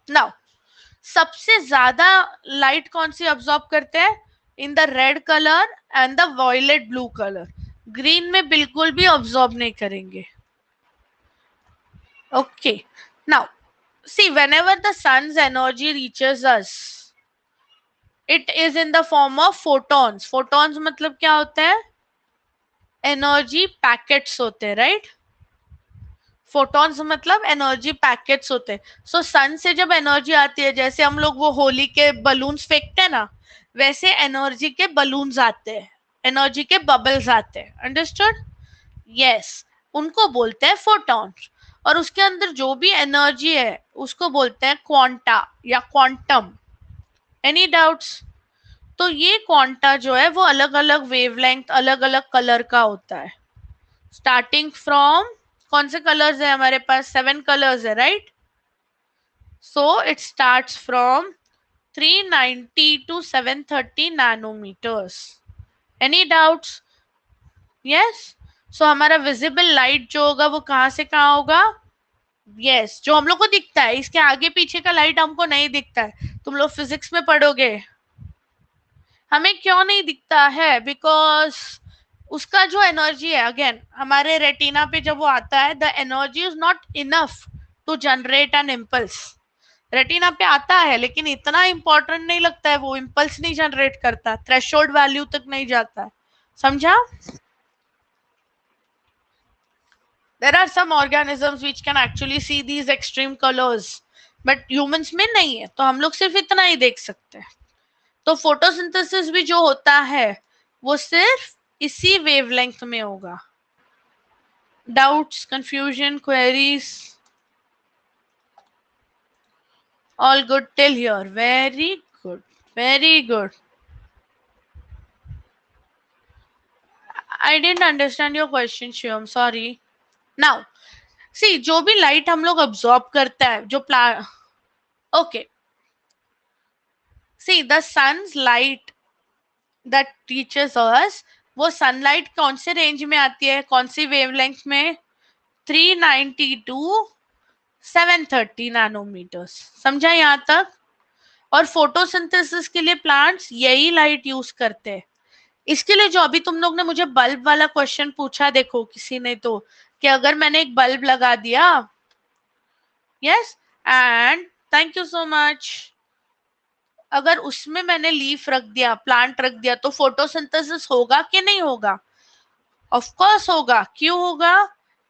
Speaker 1: नाउ सबसे ज्यादा लाइट कौन सी अब्सॉर्ब करते हैं? In the red colour and the violet blue colour. Green में बिल्कुल भी अब्सॉर्ब नहीं करेंगे. Okay, now see, whenever the sun's energy reaches us, it is in the form of photons. photons मतलब क्या होता है? एनर्जी पैकेट्स होते हैं, राइट? फोटॉन्स मतलब एनर्जी पैकेट्स होते हैं. सो सन से जब एनर्जी आती है, जैसे हम लोग वो होली के बलून्स फेंकते हैं ना, वैसे एनर्जी के बलून्स आते हैं, एनर्जी के बबल्स आते हैं. अंडरस्टूड? यस, उनको बोलते हैं फोटॉन्स. और उसके अंदर जो भी एनर्जी है उसको बोलते हैं क्वांटा या क्वांटम. Any doubts? तो ये क्वांटा जो है वो अलग अलग वेवलेंथ, अलग अलग कलर का होता है. स्टार्टिंग फ्रॉम, कौन से कलर्स है हमारे पास? 7 कलर्स है, right? So it starts from 390 to 730 nanometres. Any doubts? Yes. So हमारा विजिबल लाइट जो होगा वो कहाँ से कहाँ होगा? यस, जो हम लोग को दिखता है, इसके आगे पीछे का लाइट हमको नहीं दिखता है। तुम लोग फिजिक्स में पढ़ोगे। हमें क्यों नहीं दिखता है? बिकॉज उसका जो एनर्जी है, अगेन हमारे रेटिना पे जब वो आता है, the energy is not enough to generate an impulse. Retina पे आता है लेकिन इतना इंपॉर्टेंट नहीं लगता है, वो इम्पल्स नहीं जनरेट करता, थ्रेशोल्ड वैल्यू तक नहीं जाता है। समझा? there are some organisms which can actually see these extreme colors, but humans में नहीं है, तो हम लोग सिर्फ इतना ही देख सकते हैं। तो फोटोसिंथेसिस भी जो होता है वो सिर्फ इसी वेवलेंथ में होगा। Doubts, confusion, queries? All good till here? Very good, very good. I didn't understand your question Shivam, sorry. Now see, जो भी लाइट हम लोग अब्सॉर्ब करता है, जो okay, see the sun's light that teachers us, वो सनलाइट कौन से रेंज में आती है, कौन सी वेवलेंथ में? 390 टू 730 नैनोमीटर्स। समझा यहाँ तक? और फोटोसिंथेसिस के लिए प्लांट्स यही लाइट यूज करते हैं। इसके लिए जो अभी तुम लोग ने मुझे बल्ब वाला क्वेश्चन पूछा, देखो किसी ने तो, कि अगर मैंने एक बल्ब लगा दिया, yes, and thank you so much, अगर उसमें मैंने लीफ रख दिया, प्लांट रख दिया, तो फोटोसिंथेसिस होगा कि नहीं होगा? ऑफ कोर्स होगा। क्यों होगा?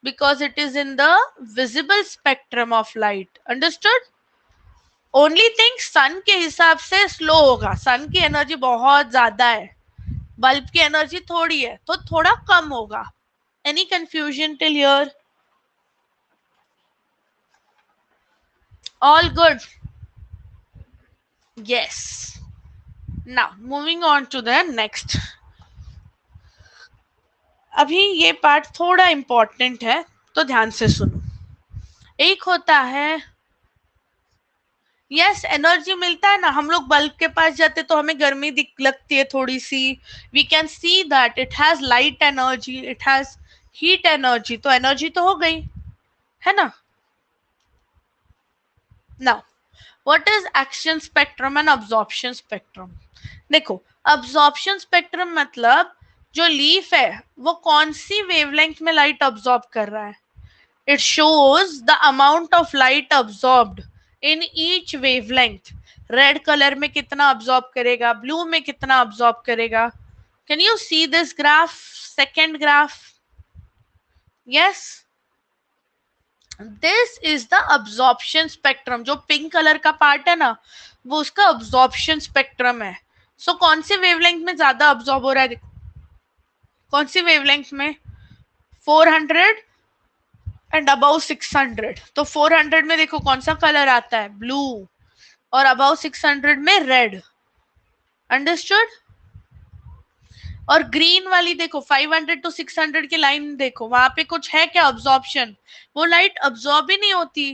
Speaker 1: Because it is in the visible spectrum of light. Understood? Only thing sun के हिसाब से स्लो होगा, सन की एनर्जी बहुत ज्यादा है, बल्ब की एनर्जी थोड़ी है, तो थोड़ा कम होगा। Any confusion till here? All good? Yes. Now moving on to the next. अभी ये पार्ट थोड़ा इंपॉर्टेंट है, तो ध्यान से सुनो। एक होता है, यस, एनर्जी मिलता है ना, हम लोग बल्ब के पास जाते तो हमें गर्मी दिख लगती है थोड़ी सी, we can see that it has light energy, it has heat energy, तो एनर्जी तो हो गई, है ना? Now what is action spectrum and absorption spectrum? देखो, अब्जॉर्प्शन स्पेक्ट्रम मतलब जो लीफ है वो कौन सी वेवलेंथ में लाइट अब्सॉर्ब कर रहा है। It shows the amount of light absorbed in each wavelength. Red colour में कितना अब्सॉर्ब करेगा, ब्लू में कितना अब्सॉर्ब करेगा। Can you see this graph? Second graph? Yes, this is the absorption spectrum. जो पिंक कलर का पार्ट है ना, वो उसका अब्सॉर्प्शन स्पेक्ट्रम है। सो कौन सी वेवलेंथ में ज्यादा अब्सॉर्ब हो रहा है? कौन सी वेवलेंथ में? 400 एंड अबाउ 600। तो 400 में देखो कौन सा कलर आता है, ब्लू, और अबाउ 600 में रेड। अंडरस्टूड? और ग्रीन वाली देखो, 500 टू 600 की लाइन देखो, वहां पे कुछ है क्या अब्सॉर्प्शन? वो लाइट अब्सॉर्ब ही नहीं होती,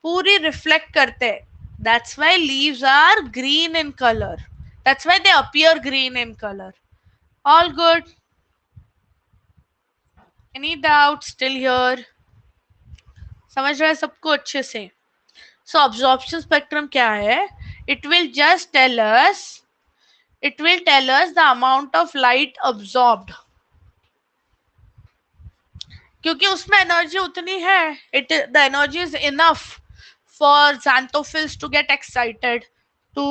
Speaker 1: पूरी रिफ्लेक्ट करते हैं। That's why leaves are green in colour, that's why they appear green in colour. All good? Any doubt still here? समझ रहा है सबको अच्छे से? सो अब्सॉर्प्शन स्पेक्ट्रम क्या है? It will just tell us, it will tell us the amount of light absorbed, क्योंकि उसमें एनर्जी उतनी है, it the energy is enough for xanthophylls to get excited to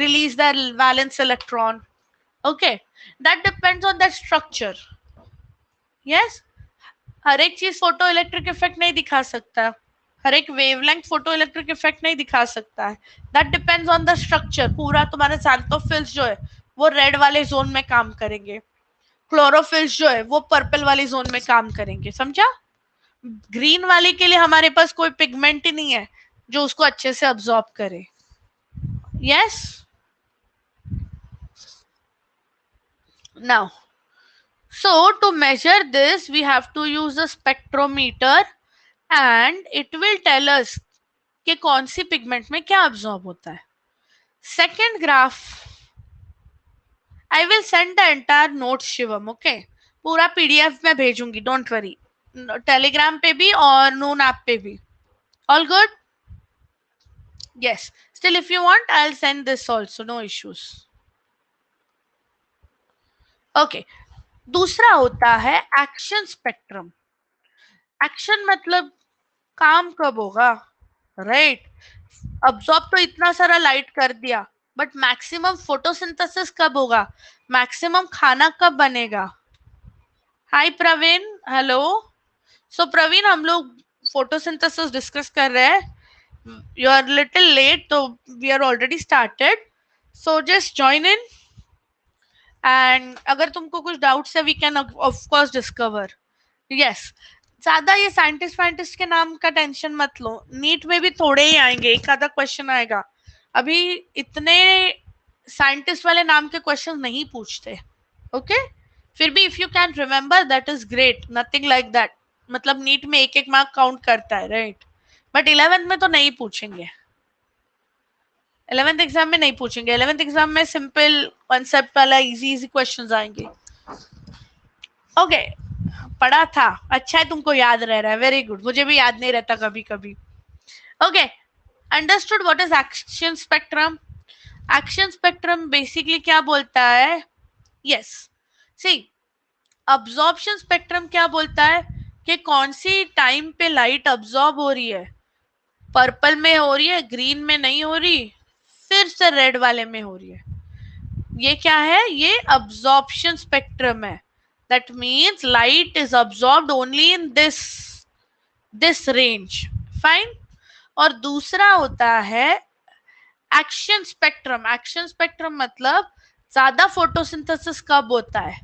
Speaker 1: release their valence electron. Okay, that depends on the structure. Yes, हर एक चीज photo electric effect नहीं दिखा सकता, हर एक वेवलेंथ फोटो इलेक्ट्रिक इफेक्ट नहीं दिखा सकता है। That depends on the structure. पूरा तुम्हारे xanthophylls जो है वो रेड वाले जोन में काम करेंगे, क्लोरोफिल्स जो है वो पर्पल वाली जोन में काम करेंगे। समझा? ग्रीन वाली के लिए हमारे पास कोई पिगमेंट ही नहीं है जो उसको अच्छे से अब्सॉर्ब करे। Yes? Now, so to measure this we have to use a spectrometer and it will tell us कि कौन सी पिगमेंट में क्या अब्सॉर्ब होता है। Second graph, I will send the entire note Shivam, okay? पूरा पीडीएफ में भेजूंगी, डोंट वरी, टेलीग्राम पे भी और नून ऐप पे भी। All good? Yes. Still, if you want, I'll send this also. No issues. Okay. दूसरा होता है एक्शन स्पेक्ट्रम. एक्शन मतलब काम कब होगा, राइट? अब्सॉर्ब तो इतना सारा लाइट कर दिया, बट मैक्सिमम फोटोसिंथेसिस कब होगा, मैक्सिमम खाना कब बनेगा? Hi Praveen, hello. So Praveen, हम लोग फोटोसिंथेसिस डिस्कस कर रहे हैं. यू आर लिटिल लेट, तो we are already started. So just join in, and अगर तुमको कुछ डाउट्स है we can of course discover. Yes. ज्यादा ये साइंटिस्ट फाइंटिस्ट के नाम का टेंशन मत लो, नीट में भी थोड़े ही आएंगे, एक आधा क्वेश्चन आएगा. अभी इतने साइंटिस्ट वाले नाम के क्वेश्चन नहीं पूछते. ओके. फिर भी if you can remember that is great, nothing like that. मतलब नीट में एक एक मार्क काउंट करता है, राइट? बट 11th में तो नहीं पूछेंगे. 11th एग्जाम में नहीं पूछेंगे. 11th एग्जाम में सिंपल कॉन्सेप्ट वाला इजी इजी क्वेश्चंस आएंगे. ओके. पढ़ा था, अच्छा है तुमको याद रह रहा है, वेरी गुड. मुझे भी याद नहीं रहता कभी कभी. Okay. Understood what is action spectrum? Action spectrum basically क्या बोलता है? यस. सी, अब्जॉर्प्शन स्पेक्ट्रम क्या बोलता है कि कौन सी टाइम पे लाइट अब्जॉर्ब हो रही है. पर्पल में हो रही है, ग्रीन में नहीं हो रही, फिर से रेड वाले में हो रही है. ये क्या है? ये अब्जॉर्प्शन स्पेक्ट्रम है. That means light is absorbed only in this range. Fine. और दूसरा होता है एक्शन स्पेक्ट्रम. एक्शन स्पेक्ट्रम मतलब ज्यादा फोटोसिंथेसिस कब होता है.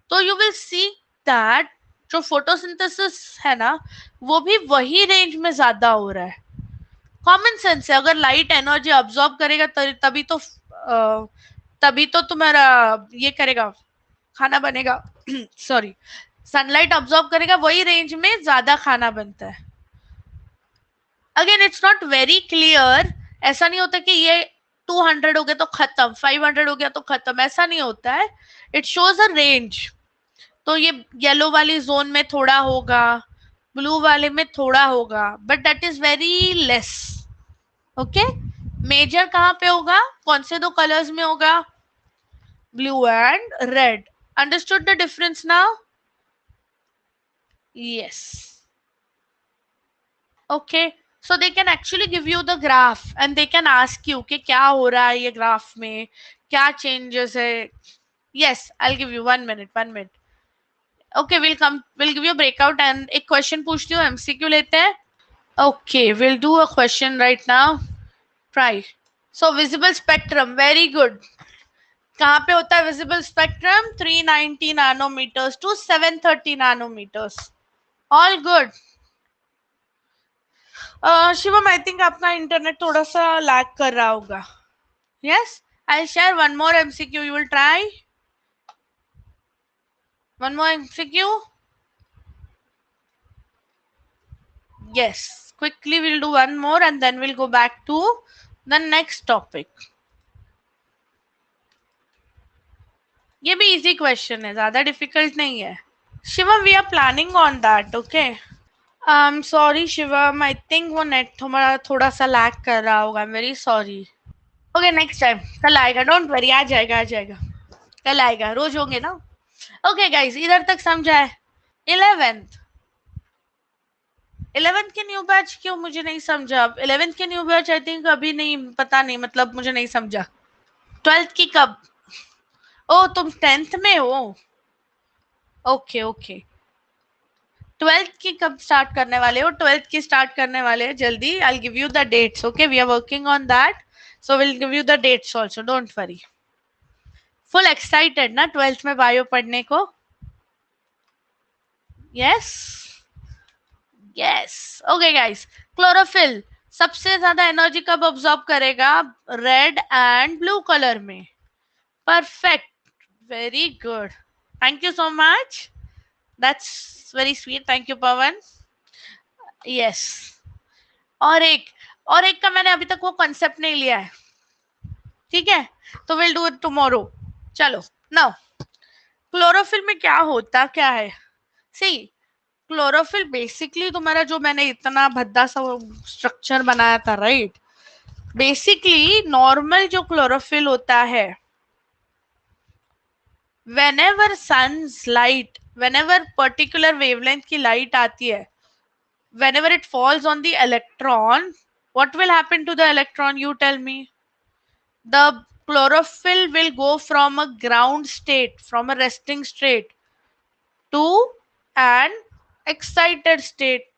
Speaker 1: तो यू विल सी दैट जो फोटोसिंथेसिस है ना, वो भी वही रेंज में ज्यादा हो रहा है. कॉमन सेंस है, अगर लाइट एनर्जी अब्सॉर्ब करेगा तभी तो तुम्हारा ये करेगा, खाना बनेगा. सॉरी, सनलाइट अब्सॉर्ब करेगा, वही रेंज में ज्यादा खाना बनता है. Again it's not very clear. ऐसा नहीं होता कि ये 200 हो गया तो खत्म, 500 हो गया तो खत्म, ऐसा नहीं होता है. It shows a range. तो ये येलो वाली जोन में थोड़ा होगा, ब्लू वाले में थोड़ा होगा, but that is very less. Okay. Major कहाँ पे होगा, कौन से दो कलर्स में होगा? Blue and red. Understood the difference now? Yes. Okay. So they can actually give you the graph and they can ask you कि क्या हो रहा है ये ग्राफ में, क्या चेंजेस है. Yes, I will give you 1 minute, 1 minute. Okay, will give you breakout and एक क्वेश्चन पूछती हूँ, एमसीक्यू लेते हैं. Okay, will do a question right now. Try. So visible spectrum, very good. कहाँ पे होता है visible spectrum? 390 nanometers to 730 nanometers. All good. Shivam, I think अपना इंटरनेट थोड़ा सा लैग कर रहा होगा. Yes, I share one more MCQ, you will try one more MCQ. Yes, quickly we'll do one more and then we'll go back to the next topic. ये भी easy question है, ज़्यादा difficult नहीं है. Shivam, we are planning on that, okay? Sorry Shivam, I think वो net हमारा थोड़ा सा लैग कर रहा होगा. I'm very sorry. Okay, next time. कल आएगा, don't worry, आ जाएगा, कल आएगा, रोज होंगे ना. Okay guys, इधर तक समझा है? 11th के न्यू बैच क्यों, मुझे नहीं समझा. 11th के न्यू बैच आई थिंक अभी नहीं, पता नहीं, मतलब मुझे नहीं समझा. 12th की कब? ओ, तुम 10th में हो. Okay okay. 12th की कब स्टार्ट करने वाले हो? 12th की स्टार्ट करने वाले हैं जल्दी. I give you the dates. Okay, we are working on that, so will give you the dates also, don't worry. Full excited ना 12th में बायो पढ़ने को? Yes yes. Okay guys, chlorophyll सबसे ज्यादा एनर्जी कब ऑब्जॉर्ब करेगा? Red and blue colour में. Perfect, very good, thank you so much. That's very sweet. Thank you, Pawan. Yes. और एक का मैंने अभी तक वो कंसेप्ट नहीं लिया है. ठीक है, तो विल डू इट टुमारो. चलो. नाउ क्लोरोफिल में क्या होता क्या है? सी, क्लोरोफिल बेसिकली तुम्हारा जो मैंने इतना भद्दा सा स्ट्रक्चर बनाया था, राइट? बेसिकली नॉर्मल जो क्लोरोफिल होता है, whenever sun's light, whenever particular wavelength की light आती है, whenever it falls on the electron, what will happen to the electron? You tell me. The chlorophyll will go from a ground state, from a resting state to an excited state.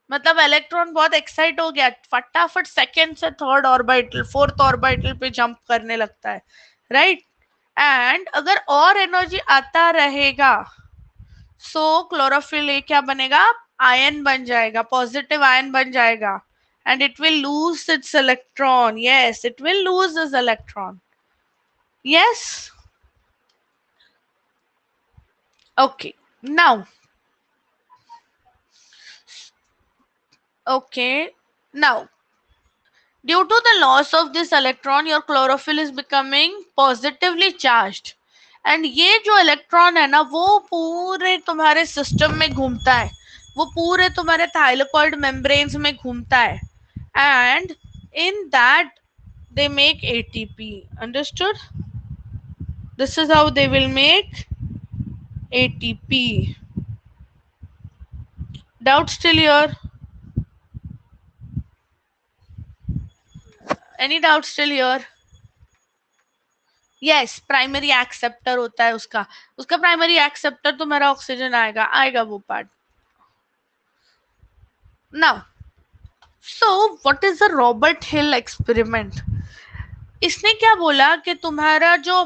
Speaker 1: मतलब electron बहुत excite हो गया, फटाफट second से third orbital, fourth orbital पे jump करने लगता है, राइट? एंड अगर और एनर्जी आता रहेगा, सो क्लोरोफिल क्या बनेगा? आयन बन जाएगा, पॉजिटिव आयन बन जाएगा, and it will lose its electron. Yes, it will lose its electron. Yes, okay. Now, okay, now due to the loss of this electron, your chlorophyll is becoming positively charged. And ये जो electron है ना, वो पूरे तुम्हारे system में घूमता है, वो पूरे तुम्हारे थाइलाकॉइड मेम्ब्रेन्स में घूमता है, and in that they make ATP. Understood? This is how they will make ATP. Doubt still here? Any doubt still here? Yes, primary acceptor होता है उसका. उसका प्राइमरी एक्सेप्टर तो मेरा ऑक्सीजन आएगा, आएगा वो part. Now, so what is the Robert hill experiment? इसने क्या बोला कि तुम्हारा जो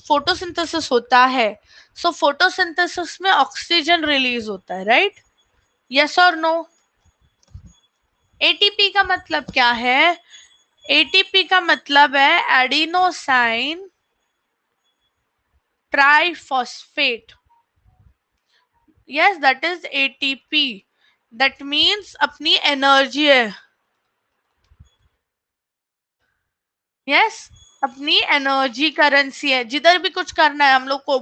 Speaker 1: फोटोसिंथेसिस होता है, सो फोटोसिंथेसिस में ऑक्सीजन रिलीज होता है, राइट? यस और नो? एटीपी का मतलब क्या है? एटीपी का मतलब है adenosine triphosphate. yes, that is ATP. that means अपनी एनर्जी है. yes, अपनी एनर्जी करेंसी है. जिधर भी कुछ करना है हम लोग को,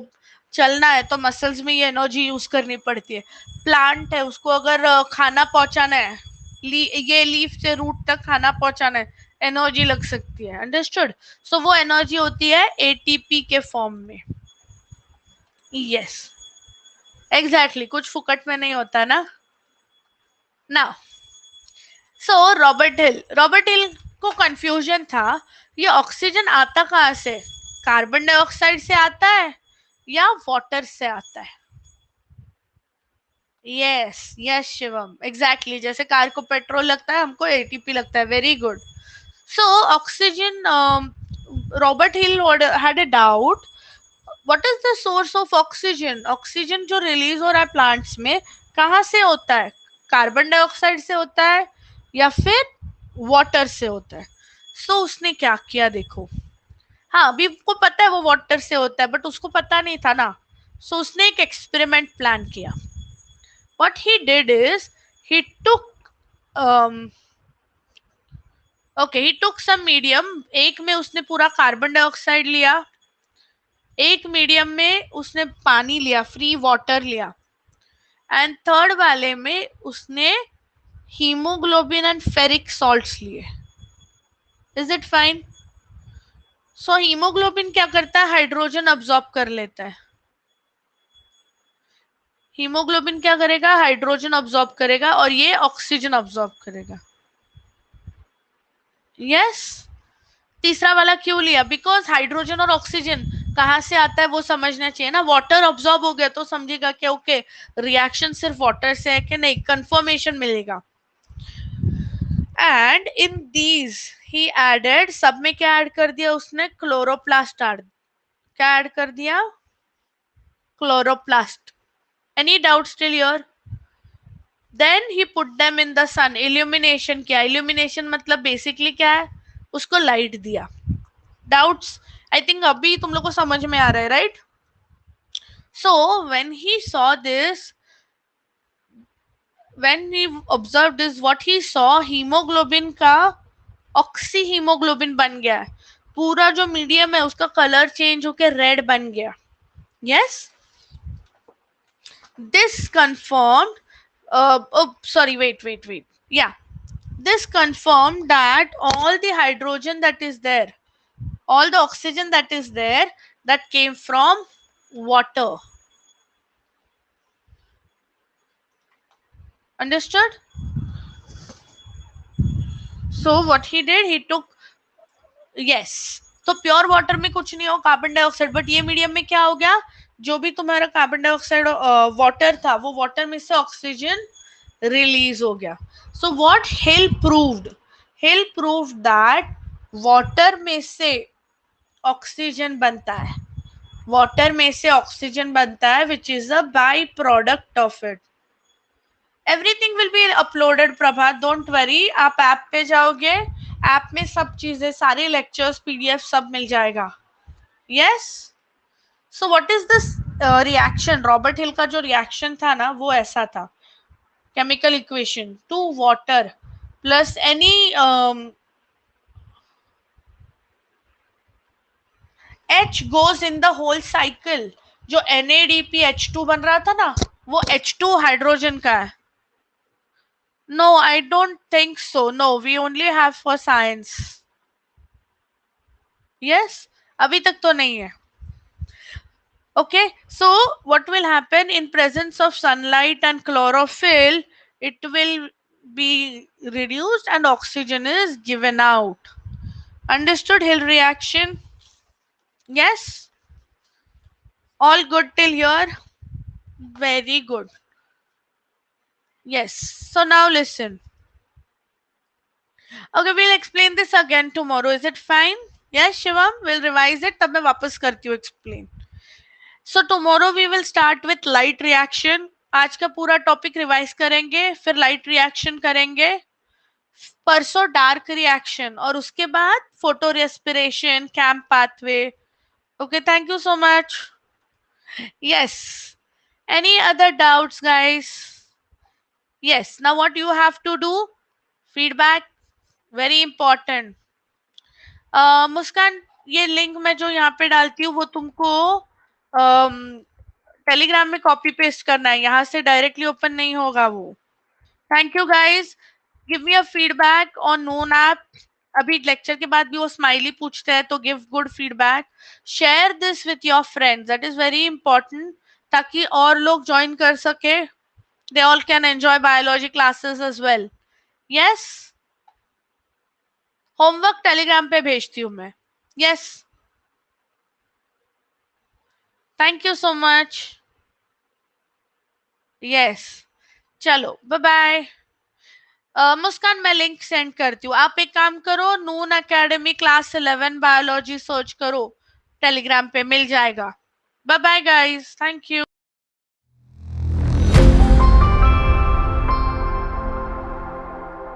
Speaker 1: चलना है तो मसल्स में ये एनर्जी यूज करनी पड़ती है. प्लांट है, उसको अगर खाना पहुंचाना है, ये लीफ से रूट तक खाना पहुंचाना है, एनर्जी लग सकती है. अंडरस्टूड? सो वो एनर्जी होती है एटीपी के फॉर्म में. यस, एग्जैक्टली, कुछ फुकट में नहीं होता ना. नाउ, सो रॉबर्ट हिल को कंफ्यूजन था, ये ऑक्सीजन आता कहाँ से? कार्बन डाइऑक्साइड से आता है या वाटर से आता है? Yes yes Shivam, exactly. जैसे कार को पेट्रोल लगता है, हमको एटीपी लगता है. Very good. So oxygen, Robert hill had a doubt, what is the source of oxygen? Oxygen जो रिलीज हो रहा है प्लांट्स में, कहाँ से होता है? कार्बन डाइऑक्साइड से होता है या फिर वाटर से होता है? सो उसने क्या किया देखो. हाँ, अभी को पता है वो वाटर से होता है, बट उसको पता नहीं था ना. सो उसने एक एक्सपेरिमेंट प्लान किया. What he did is, he took he took some medium. एक में उसने पूरा कार्बन डाइऑक्साइड लिया, एक मीडियम में उसने पानी लिया, फ्री वाटर लिया, एंड थर्ड वाले में उसने हीमोग्लोबिन एंड फेरिक सॉल्ट्स लिए. Is it fine? So haemoglobin क्या करता है? हाइड्रोजन अब्सॉर्ब कर लेता है. हीमोग्लोबिन क्या करेगा? हाइड्रोजन अब्सॉर्ब करेगा, और ये ऑक्सीजन अब्सॉर्ब करेगा. यस. तीसरा वाला क्यों लिया? बिकॉज हाइड्रोजन और ऑक्सीजन कहाँ से आता है वो समझना चाहिए ना. वाटर अब्सॉर्ब हो गया तो समझेगा कि ओके, रिएक्शन सिर्फ वाटर से है कि नहीं, कंफर्मेशन मिलेगा. And in these he added, सब में क्या ऐड कर दिया उसने? Chloroplast add. क्या ऐड कर दिया? Chloroplast. Any doubt still here? Then he put them in the sun. Illumination किया. इल्यूमिनेशन मतलब बेसिकली क्या है? उसको लाइट दिया. डाउट्स? आई थिंक अभी तुम लोग को समझ में आ रहा है, right? So when he saw this, when he observed this, what he saw, haemoglobin का ऑक्सी हीमोग्लोबिन बन गया. पूरा जो मीडियम है उसका कलर चेंज होके रेड बन गया. Yes. This confirmed, oh, sorry, wait. Yeah, this confirmed that all the hydrogen that is there, all the oxygen that is there, that came from water. Understood? So what he did, he took, yes, तो pure water में कुछ नहीं हो carbon dioxide, but ये medium में क्या हो गया, जो भी तुम्हारा कार्बन डाइऑक्साइड वाटर था, वो वाटर में से ऑक्सीजन रिलीज हो गया. So what hill proved that water में से ऑक्सीजन बनता है, वाटर में से ऑक्सीजन बनता है, which is a by product of it. Everything will be uploaded Prabhat, don't worry. आप ऐप पे जाओगे, ऐप में सब चीजें, सारे लेक्चर्स, पीडीएफ सब मिल जाएगा. Yes. So what is this reaction, Robert Hill का जो रिएक्शन था ना, वो ऐसा था. Chemical equation, two water plus any H goes in the whole cycle. जो NADPH2 बन रहा था ना, वो H2 हाइड्रोजन का है. No, I don't think so. No, we only have for science. Yes, अभी तक तो नहीं है. Okay, so what will happen in presence of sunlight and chlorophyll? It will be reduced and oxygen is given out. Understood Hill reaction? Yes? All good till here? Very good. Yes. So now listen. Okay, we'll explain this again tomorrow. Is it fine? Yes, Shivam? We'll revise it. तब मैं वापस करती हूँ explain. So tomorrow we will start with light reaction. आज का पूरा topic revise करेंगे, फिर लाइट रिएक्शन करेंगे, परसों डार्क रिएक्शन, और उसके बाद फोटो रेस्पिरेशन, कैम्प pathway. Okay, thank you so much. Yes, any other doubts guys? Yes, now what you have to do, feedback, very important. Muskan, ये लिंक मैं जो यहाँ पे डालती हूँ वो तुमको टेलीग्राम में कॉपी पेस्ट करना है, यहाँ से डायरेक्टली ओपन नहीं होगा वो. Thank you guys. Give me a feedback on Noon app. अभी लेक्चर के बाद भी वो स्माइली पूछते हैं, तो give good feedback. Share this with your friends, that is very important, ताकि और लोग ज्वाइन कर सके. They all can enjoy biology classes as well. Yes, homework Telegram पे भेजती हूँ मैं. Yes, thank you so much. Yes, चलो बाय बाय. मुस्कान, मैं लिंक सेंड करती हूँ. आप एक काम करो, Noon academy class 11 biology search करो, टेलीग्राम पे मिल जाएगा. Bye bye guys, thank you.